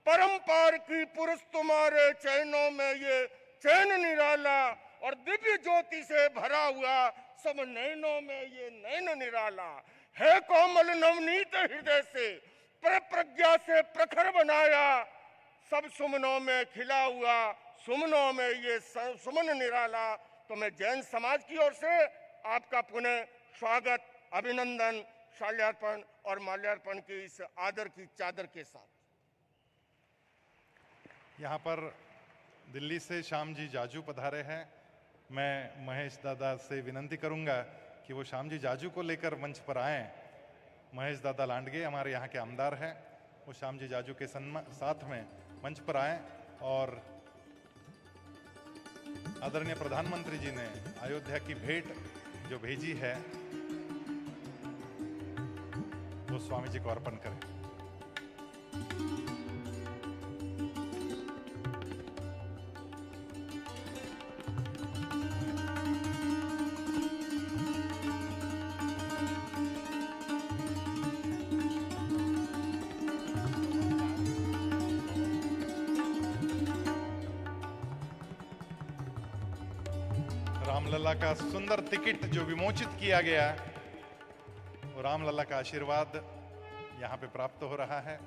परंपार की पुरुष तुम्हारे चैनों में ये चैन निराला और दिव्य ज्योति से भरा हुआ सब नैनों में ये नैन निराला है। कोमल नवनीत हृदय से प्रज्ञा से प्रखर बनाया, सब सुमनों में खिला हुआ, सुमनों में ये सुमन निराला। तो मैं जैन समाज की ओर से आपका पुनः स्वागत, अभिनंदन, शाल्यार्पण और माल्यार्पण की इस आदर की चादर के साथ। यहाँ पर दिल्ली से श्याम जी जाजू पधारे हैं। मैं महेश दादा से विनंती करूंगा कि वो श्याम जी जाजू को लेकर मंच पर आएं। महेश दादा लांडगे हमारे यहाँ के आमदार हैं, वो श्याम जी जाजू के साथ में मंच पर आएं। और आदरणीय प्रधानमंत्री जी ने अयोध्या की भेंट जो भेजी है वो स्वामी जी को अर्पण करें। रामलला का सुंदर टिकट जो विमोचित किया गया, वो रामलला का आशीर्वाद यहाँ पे प्राप्त हो रहा है।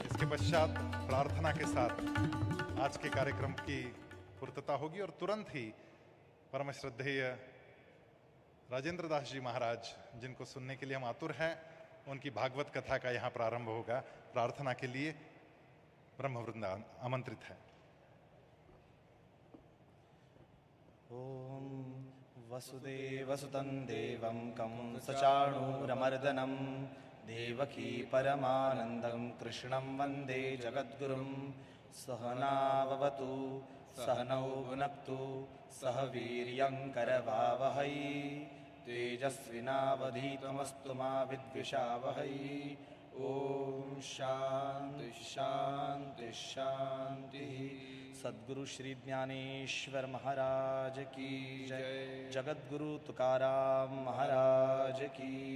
इसके पश्चात प्रार्थना के साथ आज के कार्यक्रम की पूर्तता होगी और तुरंत ही परम श्रद्धेय राजेंद्र दास जी महाराज, जिनको सुनने के लिए हम आतुर हैं, उनकी भागवत कथा का यहाँ प्रारंभ होगा। प्रार्थना के लिए ब्रह्मवृंद आमंत्रित है। ओम वसुदेवसुतं देवं कंसचाणूरमर्दनं देवकी परमानन्दं कृष्णं वन्दे जगद्गुरुं। सहनाववतु सहनौ भुनक्तु सह वीर्यं करवावहै तेजस्विनावधीतमस्तु मा विद्विषावहै। ओम शांति शांति शांति। सद्गुरु श्री ज्ञानेश्वर महाराज की जय। जगद्गुरु तुकाराम महाराज की